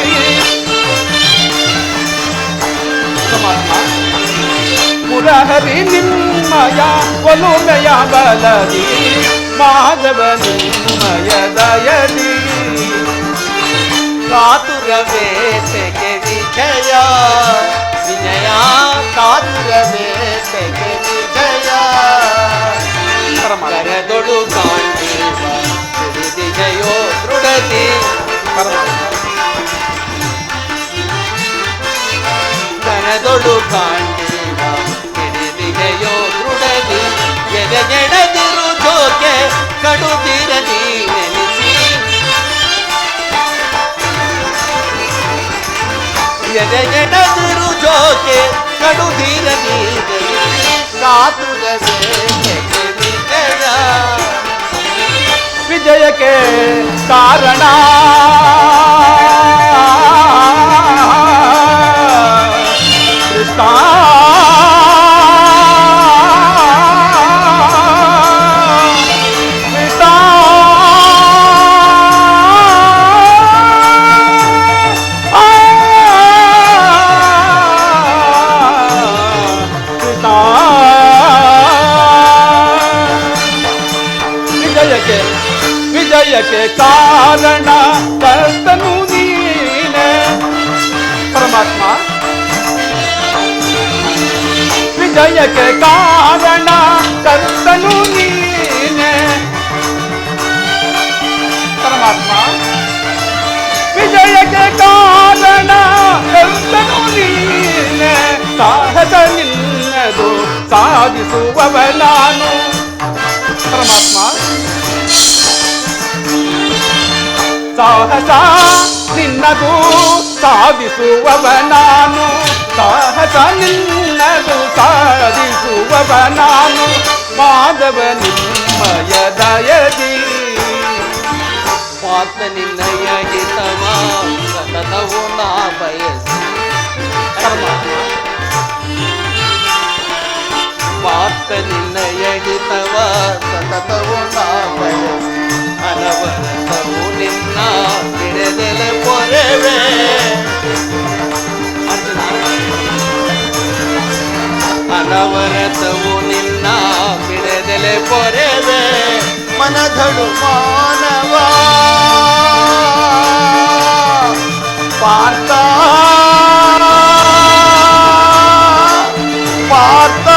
ಪುರಹರಿ ನಿಮ್ಮಯ ಒಲುಮೆಯ ಬಲದಿ, ಮಾಧವ ನಿಮ್ಮಯ ದಯದಿ, ಕಾತುರವೇತೆಗೆ ವಿಜಯ ವಿಜಯ, ಕಾತುರವೇತೆಗೆ ವಿಜಯ, ಕರದೊಳು ಕಾಣ ಹಿಡಿದಿದೆಯೋ ದೃಢತೆ ಕನದೊಳು ಕಾಂಡೀವ ಹಿಡಿದಿದೆಯೋ ದೃಢತೆ ಎದೆಗೆಡದಿರು ಜೋಕೆ ಕಡುತ್ತಿರಲಿ ನೆನೆಸಿ ಎದೆಗೆಡದಿರು ಜೋಕೆ ಕಡುತ್ತಿರಲಿ ಕಾತುರವೇ ವಿಜಯಕ್ಕೆ ಕಾರಣ ಕೃಷ್ಣ ವಿಜಯಕ್ಕೆ ಕಾರಣ ಕರ್ತನು ನೀನೆ ಪರಮಾತ್ಮ ವಿಜಯಕ್ಕೆ ಕಾರಣ ಕರ್ತನು ನೀನೆ ಪರಮಾತ್ಮ ವಿಜಯಕ್ಕೆ ಕಾರಣ ಕರ್ತನು ನೀನೆ ಸಾಹಸ ನಿನ್ನದು ಸಾಧಿಸುವವ ನಾನು ಪರಮಾತ್ಮ ಸಾಹಸ ನಿನ್ನದು ಸಾಧಿಸುವವ ನಾನು ಸಾಹಸ ನಿನ್ನದು ಸಾಧಿಸುವವ ನಾನು ಮಾಧವ ನಿಮ್ಮಯ ದಯದಿ ಪಾತ ನಿನ್ನಯ ಹಿತವ ಸತತವು ನಾ ಬಯಸಿ ಪಾತ ನಿನ್ನಯ ಹಿತವ ಸತತವು ನಾ ಬಯಸಿ ಅನವರತವು ನಿನ್ನ ಬಿಡದೆಲ ಪೊರೆವೆ ಅನವರತವು ನಿನ್ನ ಬಿಡದೆಲೆ ಪೊರೆವೆ ಮನಧಡು ಮಾನವ ಪಾರ್ಥ ಪಾರ್ಥ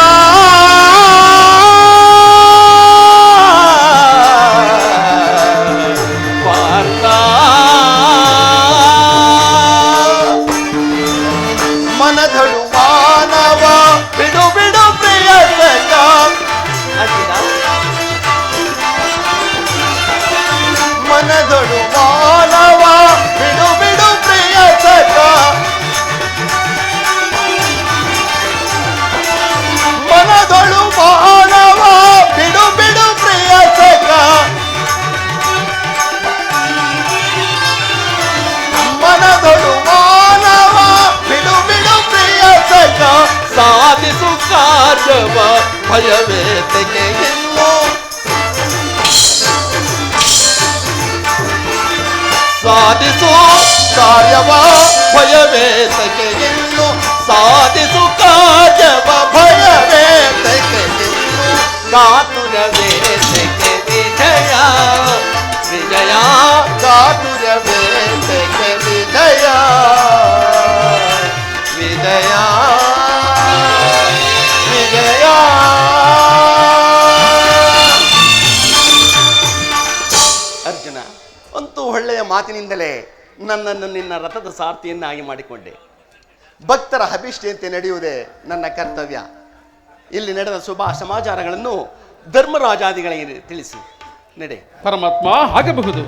ಮನಧಡು ಮಾನವ ಬಿಡು ಬಿಡು ಪ್ರಿಯಸಕ ಮನಧಡು ಮಾನವ ಬಿಡು ಬಿಡು ಪ್ರಿಯಸಕ ಮನಧಡು ಮಾನವ ಬಿಡು ಬಿಡು ಪ್ರಿಯಸಕ ಮನದೊಳು ಮಾನವ ಬಿಡು ಬಿಡು ಪ್ರಿಯಸಕ ಸಾಧಿಸು ಕಾರ್ಯವ ಭಯವೇತಕ್ಕೆ ಇನ್ನು ಸಾಧಿಸು ಕಾರ್ಯವ ಭಯವೇತಕ್ಕೆ ಇನ್ನು ಸಾಧಿಸು ಕಾರ್ಯವ ಭಯವೇತಕ್ಕೆ ಇನ್ನು ಕಾತುರವೇತಕ್ಕೆ ವಿಜಯ ವಿಜಯ ಕಾತುರವೇತಕ್ಕೆ ವಿಜಯ ವಿಜಯ ವಿಜಯ ಅರ್ಜುನ ಅಂತೂ ಒಳ್ಳೆಯ ಮಾತಿನಿಂದಲೇ ನನ್ನನ್ನು ನಿನ್ನ ರಥದ ಸಾರಥಿಯನ್ನಾಗಿ ಮಾಡಿಕೊಂಡೆ. ಭಕ್ತರ ಅಭಿಷ್ಟೆಯಂತೆ ನಡೆಯುವುದೇ ನನ್ನ ಕರ್ತವ್ಯ. ಇಲ್ಲಿ ನಡೆದ ಶುಭ ಸಮಾಚಾರಗಳನ್ನು ಧರ್ಮರಾಜಾದಿಗಳಿಗೆ ತಿಳಿಸಿ ನಡೆ. ಪರಮಾತ್ಮ ಆಗಬಹುದು.